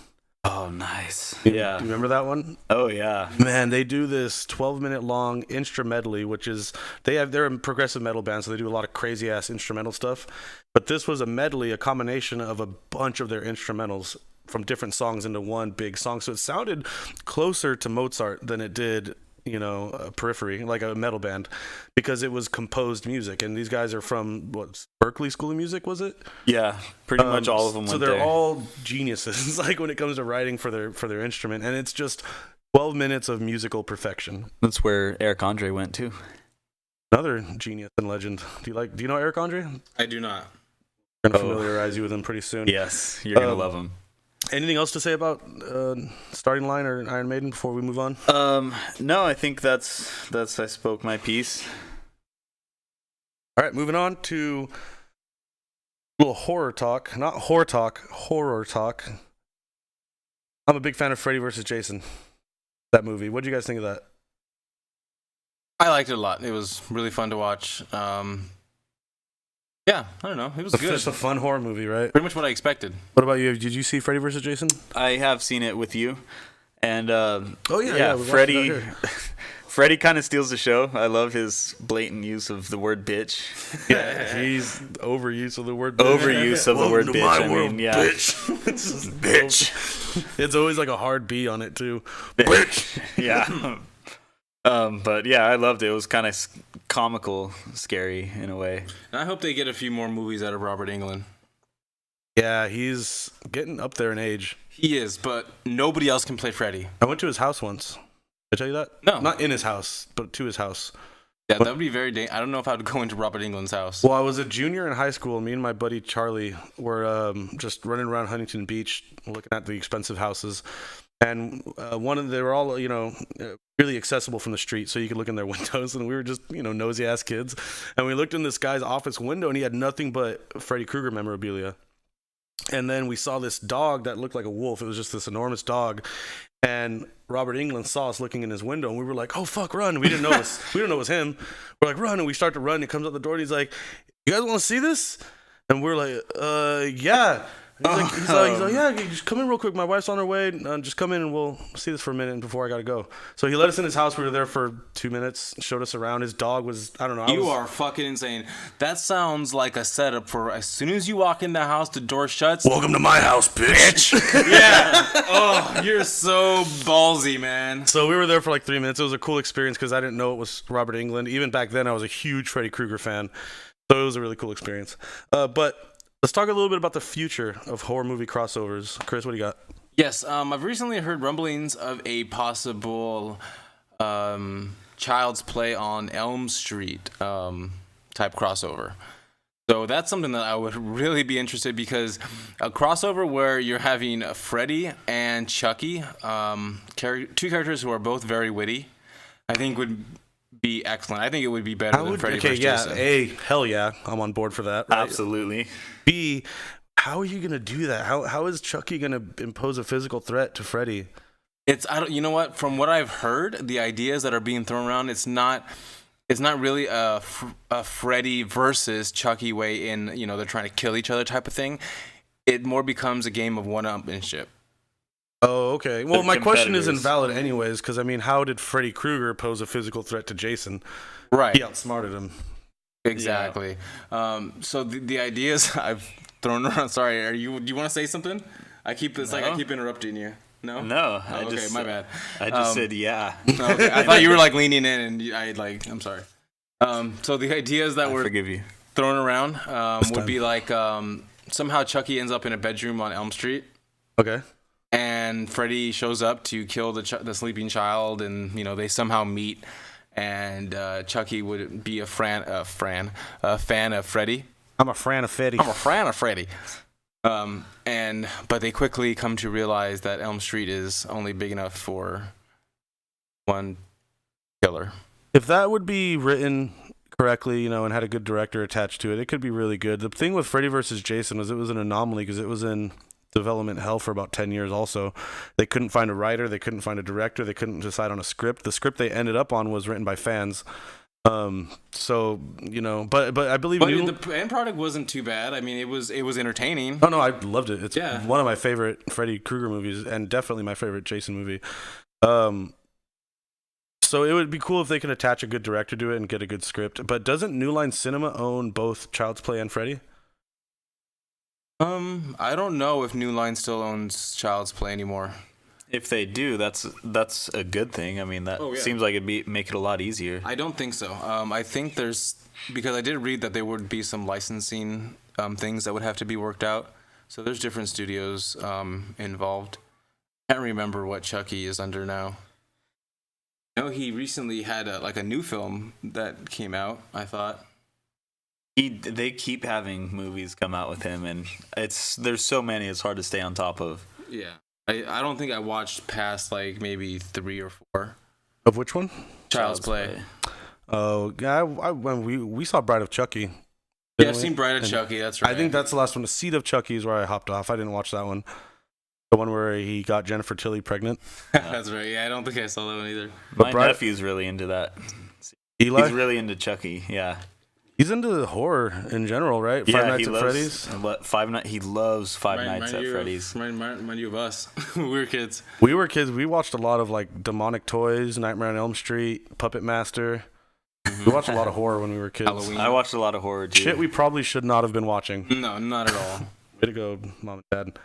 Oh, nice. Yeah. Do you remember that one? Oh, yeah. Man, they do this 12-minute long instrumentally, which is they're a progressive metal band, so they do a lot of crazy ass instrumental stuff. But this was a medley, a combination of a bunch of their instrumentals from different songs into one big song. So it sounded closer to Mozart than it did, Periphery, like a metal band, because it was composed music. And these guys are from Berkeley School of Music, was it? Yeah, pretty much all of them. So they're all geniuses, like when it comes to writing for their instrument, and it's just 12 minutes of musical perfection. That's where Eric Andre went too. Another genius and legend. Do you know Eric Andre? I do not. We're gonna familiarize you with him pretty soon. Yes, you're gonna love him. Anything else to say about Starting Line or Iron Maiden before we move on? No, I think that's I spoke my piece. All right, moving on to a little horror talk. Not horror talk, horror talk. I'm a big fan of Freddy vs. Jason, that movie. What did you guys think of that? I liked it a lot. It was really fun to watch. Yeah, I don't know. It was good. It's a fun horror movie, right? Pretty much what I expected. What about you? Did you see Freddy vs. Jason? I have seen it with you, and Freddy kind of steals the show. I love his blatant use of the word bitch. Yeah, he's overuse of the word bitch. Overuse of the word bitch. I mean, yeah. Bitch. It's just bitch. It's always like a hard B on it, too. Bitch. Yeah. But yeah, I loved it. It was kind of comical, scary in a way. And I hope they get a few more movies out of Robert Englund. Yeah, he's getting up there in age. He is, but nobody else can play Freddy. I went to his house once. Did I tell you that? No. Not in his house, but to his house. Yeah, that would be very dangerous. I don't know if I would go into Robert Englund's house. Well, I was a junior in high school, and me and my buddy Charlie were just running around Huntington Beach looking at the expensive houses. And they were all, really accessible from the street, so you could look in their windows. And we were just, nosy ass kids. And we looked in this guy's office window, and he had nothing but Freddy Krueger memorabilia. And then we saw this dog that looked like a wolf. It was just this enormous dog. And Robert Englund saw us looking in his window, and we were like, "Oh fuck, run!" We didn't know it was him. We're like, "Run!" And we start to run. And he comes out the door, and he's like, "You guys want to see this?" And we're like, "Yeah." He's like, yeah, just come in real quick. My wife's on her way. Just come in and we'll see this for a minute before I got to go. So he let us in his house. We were there for 2 minutes, showed us around. His dog was, I don't know. You are fucking insane. That sounds like a setup for as soon as you walk in the house, the door shuts. Welcome to my house, bitch. Yeah. Oh, you're so ballsy, man. So we were there for like 3 minutes. It was a cool experience because I didn't know it was Robert Englund. Even back then, I was a huge Freddy Krueger fan. So it was a really cool experience. But let's talk a little bit about the future of horror movie crossovers. Chris, what do you got? Yes, I've recently heard rumblings of a possible Child's Play on Elm Street type crossover. So that's something that I would really be interested, because a crossover where you're having Freddy and Chucky, two characters who are both very witty, I think would be excellent. I think it would be better than Freddy vs. Jason. A, hell yeah, I'm on board for that. Right? Absolutely. B, how are you gonna do that? How is Chucky gonna impose a physical threat to Freddy? You know what? From what I've heard, the ideas that are being thrown around, it's not really a Freddy versus Chucky way in, they're trying to kill each other type of thing. It more becomes a game of one-upmanship. Oh, okay. Well, my question is invalid anyways, because, how did Freddy Krueger pose a physical threat to Jason? Right. He outsmarted him. Exactly. Yeah. So the ideas I've thrown around... Sorry, do you want to say something? I keep interrupting you. No? No. Okay, my bad. I just said yeah. Okay. I thought you were, leaning in, and I'm sorry. So the ideas that were thrown around would be somehow Chucky ends up in a bedroom on Elm Street. Okay. And Freddy shows up to kill the sleeping child, and they somehow meet, and Chucky would be a fan of Freddy. I'm a fan of Freddy. But they quickly come to realize that Elm Street is only big enough for one killer. If that would be written correctly, and had a good director attached to it, it could be really good. The thing with Freddy vs. Jason was it was an anomaly because it was in development hell for about 10 years also. They couldn't find a writer, they couldn't find a director, they couldn't decide on a script. The script they ended up on was written by fans, So but I believe the end product wasn't too bad. I mean, it was entertaining. Oh no, I loved it. It's one of my favorite Freddy Krueger movies, and definitely my favorite Jason movie. So it would be cool if they could attach a good director to it and get a good script. But doesn't New Line Cinema own both Child's Play and Freddy? I don't know if New Line still owns Child's Play anymore. If they do, that's a good thing. I mean, that seems like it'd make it a lot easier. I don't think so. I think because I did read that there would be some licensing things that would have to be worked out. So there's different studios involved. I can't remember what Chucky is under now. I know he recently had a new film that came out, I thought. They keep having movies come out with him, and there's so many, it's hard to stay on top of. Yeah. I don't think I watched past maybe 3 or 4. Of which one? Child's Play. Oh, yeah, when we saw Bride of Chucky. Yeah, I've seen Bride of Chucky, that's right. I think that's the last one. The Seed of Chucky is where I hopped off. I didn't watch that one. The one where he got Jennifer Tilly pregnant. That's right. Yeah, I don't think I saw that one either. But my nephew's really into that. Eli? He's really into Chucky, yeah. He's into horror in general, right? Five Nights at Freddy's? He loves Five Nights at Freddy's. Remind you of us. We were kids. We were kids. We watched a lot of Demonic Toys, Nightmare on Elm Street, Puppet Master. We watched a lot of horror when we were kids. Halloween. I watched a lot of horror too. Shit we probably should not have been watching. No, not at all. Way to go, Mom and Dad.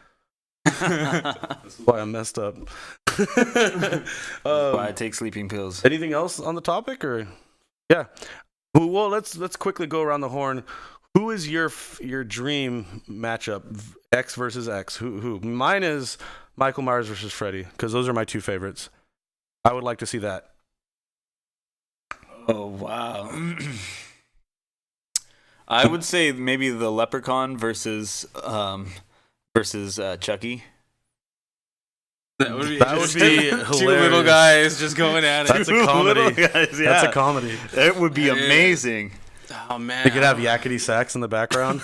This is why I'm messed up. Why I take sleeping pills. Anything else on the topic, or yeah? Well, let's quickly go around the horn. Who is your dream matchup? X versus X. Who? Mine is Michael Myers versus Freddy, because those are my two favorites. I would like to see that. Oh wow. I would say maybe the Leprechaun versus Chucky. That would be hilarious. Two little guys just going at it. That's a comedy. Guys, yeah. That's a comedy. It would be amazing. Oh man. They could have yakety sax in the background.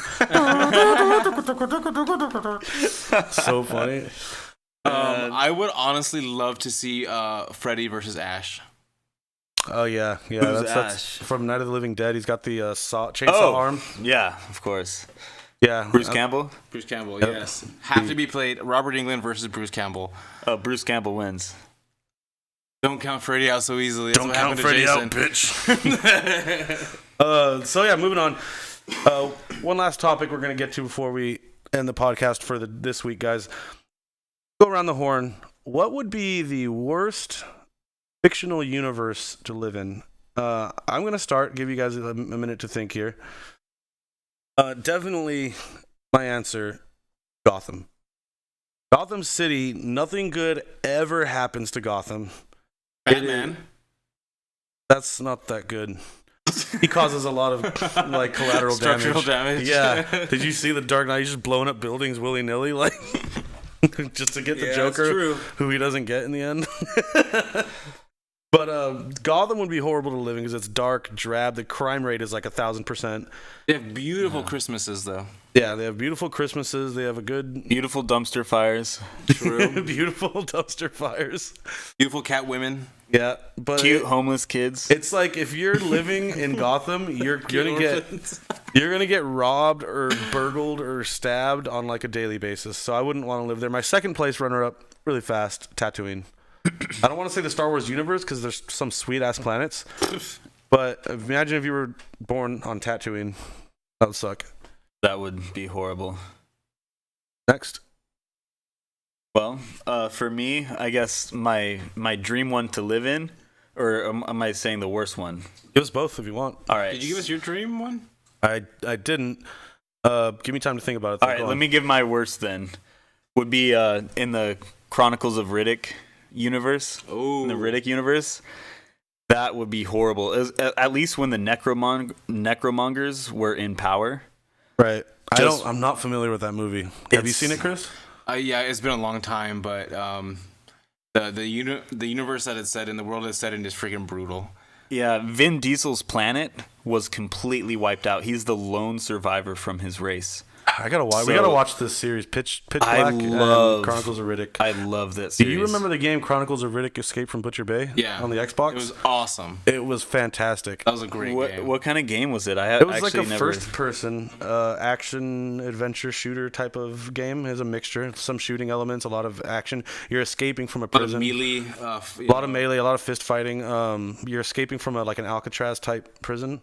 So funny. I would honestly love to see Freddy versus Ash. Oh yeah. Who's That's from Night of the Living Dead. He's got the chainsaw arm. Yeah, of course. Yeah. Bruce Campbell? Bruce Campbell, yes. Have to be played. Robert Englund versus Bruce Campbell. Oh, Bruce Campbell wins. Don't count Freddy out so easily. That's Don't count Freddy out, bitch. So yeah, moving on. One last topic we're going to get to before we end the podcast for this week, guys. Go around the horn. What would be the worst fictional universe to live in? I'm going to start. Give you guys a minute to think here. Definitely my answer, Gotham. Gotham City, nothing good ever happens to Gotham. Batman. That's not that good. He causes a lot of collateral Structural damage. Yeah. Did you see the Dark Knight? He's just blowing up buildings willy-nilly, just to get the Joker, who he doesn't get in the end. But Gotham would be horrible to live in because it's dark, drab. The crime rate is 1,000%. They have beautiful Christmases, though. Yeah, they have beautiful Christmases. They have a good... Beautiful dumpster fires. True. Beautiful dumpster fires. Beautiful cat women. Yeah, but... Cute homeless kids. It's like if you're living in Gotham, you're gonna get robbed or burgled or stabbed on a daily basis. So I wouldn't want to live there. My second place runner-up, really fast, Tatooine. I don't want to say the Star Wars universe because there's some sweet-ass planets. But imagine if you were born on Tatooine. That would suck. That would be horrible. Next. Well, for me, I guess my dream one to live in, or am I saying the worst one? Give us both if you want. All right. Did you give us your dream one? I didn't. Give me time to think about it. All right, let me give my worst then. Would be in the Chronicles of Riddick universe. Oh. In the Riddick universe. That would be horrible. At least when the necromongers were in power. Right. I'm not familiar with that movie. Have you seen it, Chris? Yeah, it's been a long time, but the universe that it's set in, the world it's set in, is freaking brutal. Yeah, Vin Diesel's planet was completely wiped out. He's the lone survivor from his race. I gotta watch. So, we gotta watch this series, Pitch Black and Chronicles of Riddick. I love that Do series. you remember the game Chronicles of Riddick: Escape from Butcher Bay? Yeah. On the Xbox. It was awesome. It was fantastic. That was a great game. What kind of game was it? It was like a first-person action adventure shooter type of game. It was a mixture, some shooting elements, a lot of action. You're escaping from a prison. A lot of melee. A lot of melee, a lot of fist fighting. You're escaping from like an Alcatraz type prison.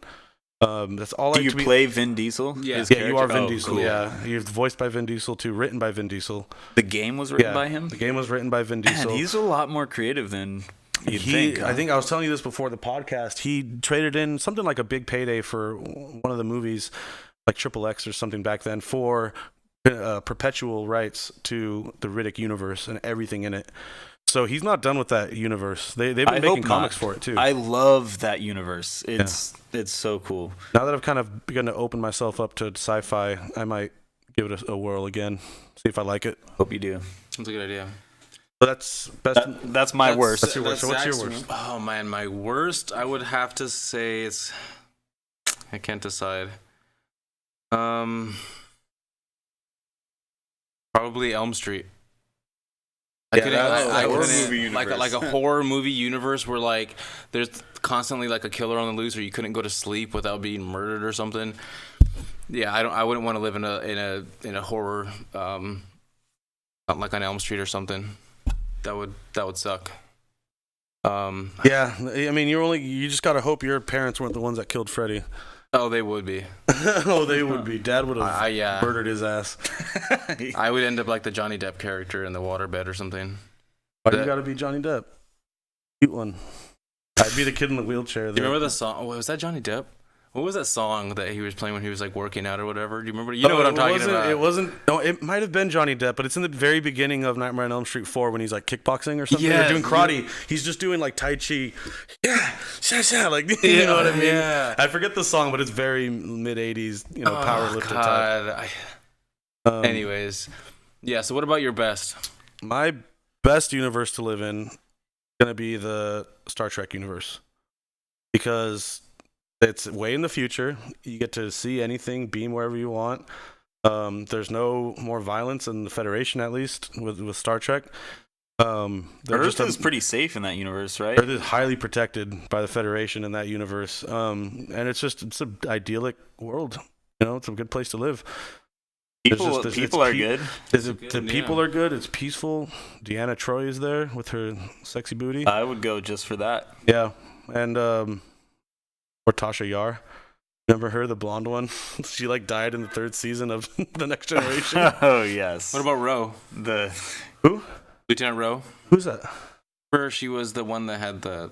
That's all. Do you play Vin Diesel? Yeah, you are Vin Diesel. Cool. Yeah, you're voiced by Vin Diesel too, written by Vin Diesel. The game was written by him. The game was written by Vin Diesel. Man, he's a lot more creative than you'd think. Huh? I think I was telling you this before the podcast. He traded in something like a big payday for one of the movies, like Triple X or something back then, for perpetual rights to the Riddick universe and everything in it. So he's not done with that universe. They've been making comics for it too. I love that universe. It's so cool. Now that I've kind of begun to open myself up to sci-fi, I might give it a whirl again. See if I like it. Hope you do. That's a good idea. So that's my worst. That's your worst. So what's your worst? Oh man, my worst. I would have to say it's. I can't decide. Probably Elm Street. Like a horror movie universe where like there's constantly like a killer on the loose, or you couldn't go to sleep without being murdered or something. Yeah, I wouldn't want to live in a horror, like on Elm Street or something. That would suck. Yeah, I mean you just gotta hope your parents weren't the ones that killed Freddy. Oh, they would be. Oh, they would be. Dad would have murdered his ass. I would end up like the Johnny Depp character in the waterbed or something. Why do you gotta be Johnny Depp? Cute one. I'd be the kid in the wheelchair. Do you remember the song? Oh, was that Johnny Depp? What was that song that he was playing when he was like working out or whatever? Do you remember? You know what I'm talking about. It wasn't. No, it might have been Johnny Depp, but it's in the very beginning of Nightmare on Elm Street 4 when he's like kickboxing or something. Yeah, doing karate. He's just doing like Tai Chi. Yeah, like you know what I mean. Yeah. I forget the song, but it's very mid '80s, power lifter type. Anyways, yeah. So what about your best? My best universe to live in is gonna be the Star Trek universe, because it's way in the future. You get to see anything, beam wherever you want. There's no more violence in the Federation, at least with Star Trek. Earth is pretty safe in that universe, right? Earth is highly protected by the Federation in that universe, and it's an idyllic world. It's a good place to live. People are good. The people are good. It's peaceful. Deanna Troi is there with her sexy booty. I would go just for that. Yeah, and or Tasha Yar. Remember her, the blonde one? She died in the 3rd season of The Next Generation. Oh yes. What about Ro? Who? Lieutenant Ro. Who's that? She was the one that had the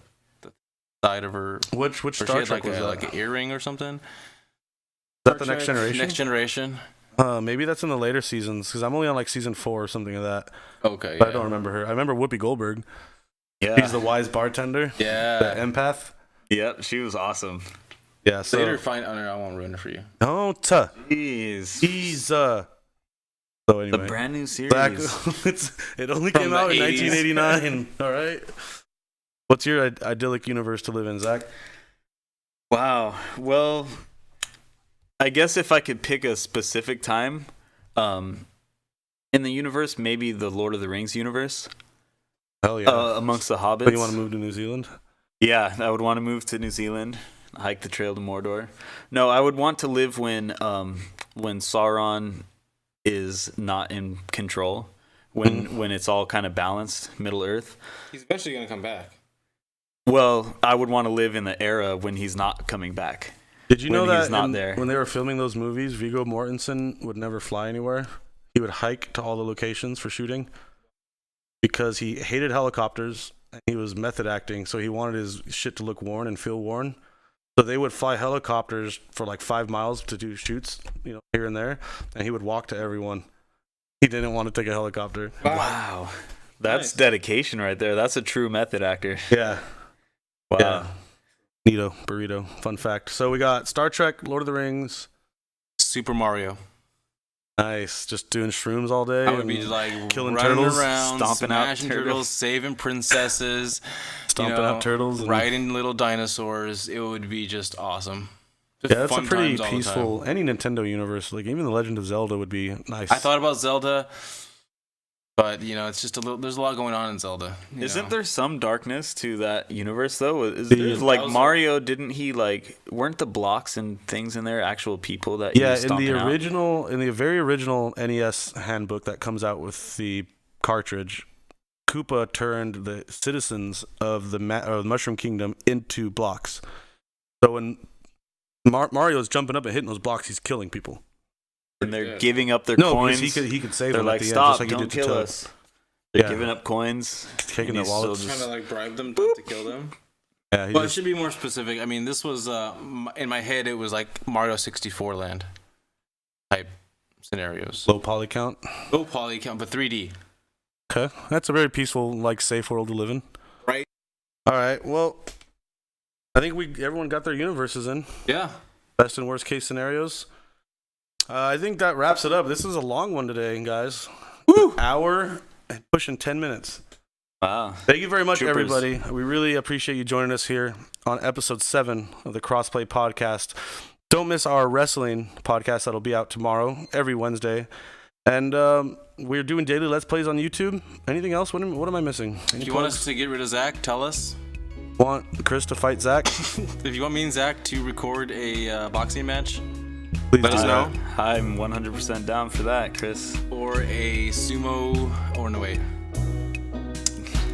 side of her. Which Star Trek was that? Like an earring or something. Is that The Next Generation? Next Generation. Maybe that's in the later seasons, because I'm only on season 4 or something of that. Okay. But I don't remember her. I remember Whoopi Goldberg. Yeah. She's the wise bartender. Yeah. The empath. Yep, she was awesome. Yeah. So later, I won't ruin it for you. Don't. Jeez. So anyway, the brand new series. It only came out in 1989. All right. What's your idyllic universe to live in, Zach? Wow. Well, I guess if I could pick a specific time, in the universe, maybe the Lord of the Rings universe. Hell yeah. Amongst the hobbits. But you want to move to New Zealand? Yeah, I would want to move to New Zealand, hike the trail to Mordor. No, I would want to live when Sauron is not in control, when it's all kind of balanced, Middle Earth. He's eventually going to come back. Well, I would want to live in the era when he's not coming back. Did you know that he's not there? When they were filming those movies, Viggo Mortensen would never fly anywhere. He would hike to all the locations for shooting because he hated helicopters. He was method acting, so he wanted his shit to look worn and feel worn. So they would fly helicopters for 5 miles to do shoots, here and there, and he would walk to everyone. He didn't want to take a helicopter. Wow. That's dedication right there. That's a true method actor. Yeah. Wow. Yeah. Neato, burrito. Fun fact. So we got Star Trek, Lord of the Rings, Super Mario. Nice, just doing shrooms all day. I would be killing running turtles, around, stomping out smashing turtles, saving princesses, stomping out turtles, riding little dinosaurs. It would be just awesome. Just Yeah, that's a fun pretty times all the time. peaceful. Any Nintendo universe, like even the Legend of Zelda, would be nice. I thought about Zelda, but it's just a little. There's a lot going on in Zelda. Isn't there some darkness to that universe though? Is The- there, like Mario? Didn't he weren't the blocks and things in there actual people that? He was in the stomping out? original, in the very original NES handbook that comes out with the cartridge, Koopa turned the citizens of the Mushroom Kingdom into blocks. So when Mario's jumping up and hitting those blocks, he's killing people. And they're giving up their No, coins. because he could save They're them like, at the stop! end, just like he Don't did to kill Toad. us. They're Yeah. giving up coins, Taking and their he's wallets. still Trying just- to bribe them not to kill them. Yeah, he But it just, should be more specific. I mean, this was in my head. It was like Mario 64 land type scenarios. low poly count. Low poly count, but 3D. Okay, that's a very peaceful, safe world to live in. Right. All right. Well, I think everyone got their universes in. Yeah. Best and worst case scenarios. I think that wraps it up. This is a long one today, guys. Woo! Hour and pushing 10 minutes. Wow. Thank you very much, Troopers. everybody. We really appreciate you joining us here on episode 7 of the Crossplay Podcast. Don't miss our wrestling podcast that'll be out tomorrow, every Wednesday. And we're doing daily Let's Plays on YouTube. Anything else? What am I missing? Any If you want plugs? us to get rid of Zach, tell us. Want Chris to fight Zach? If you want me and Zach to record a boxing match, Please let do us that. know. I'm 100% down for that, Chris. Or a sumo, or no wait,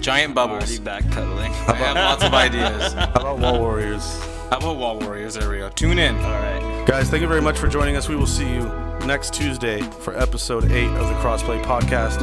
giant bubbles. Already backpedaling. I have lots of ideas. How about Wall Warriors? How about Wall Warriors? There we go. Tune in. All right. Guys, thank you very much for joining us. We will see you next Tuesday for episode 8 of the Crossplay Podcast.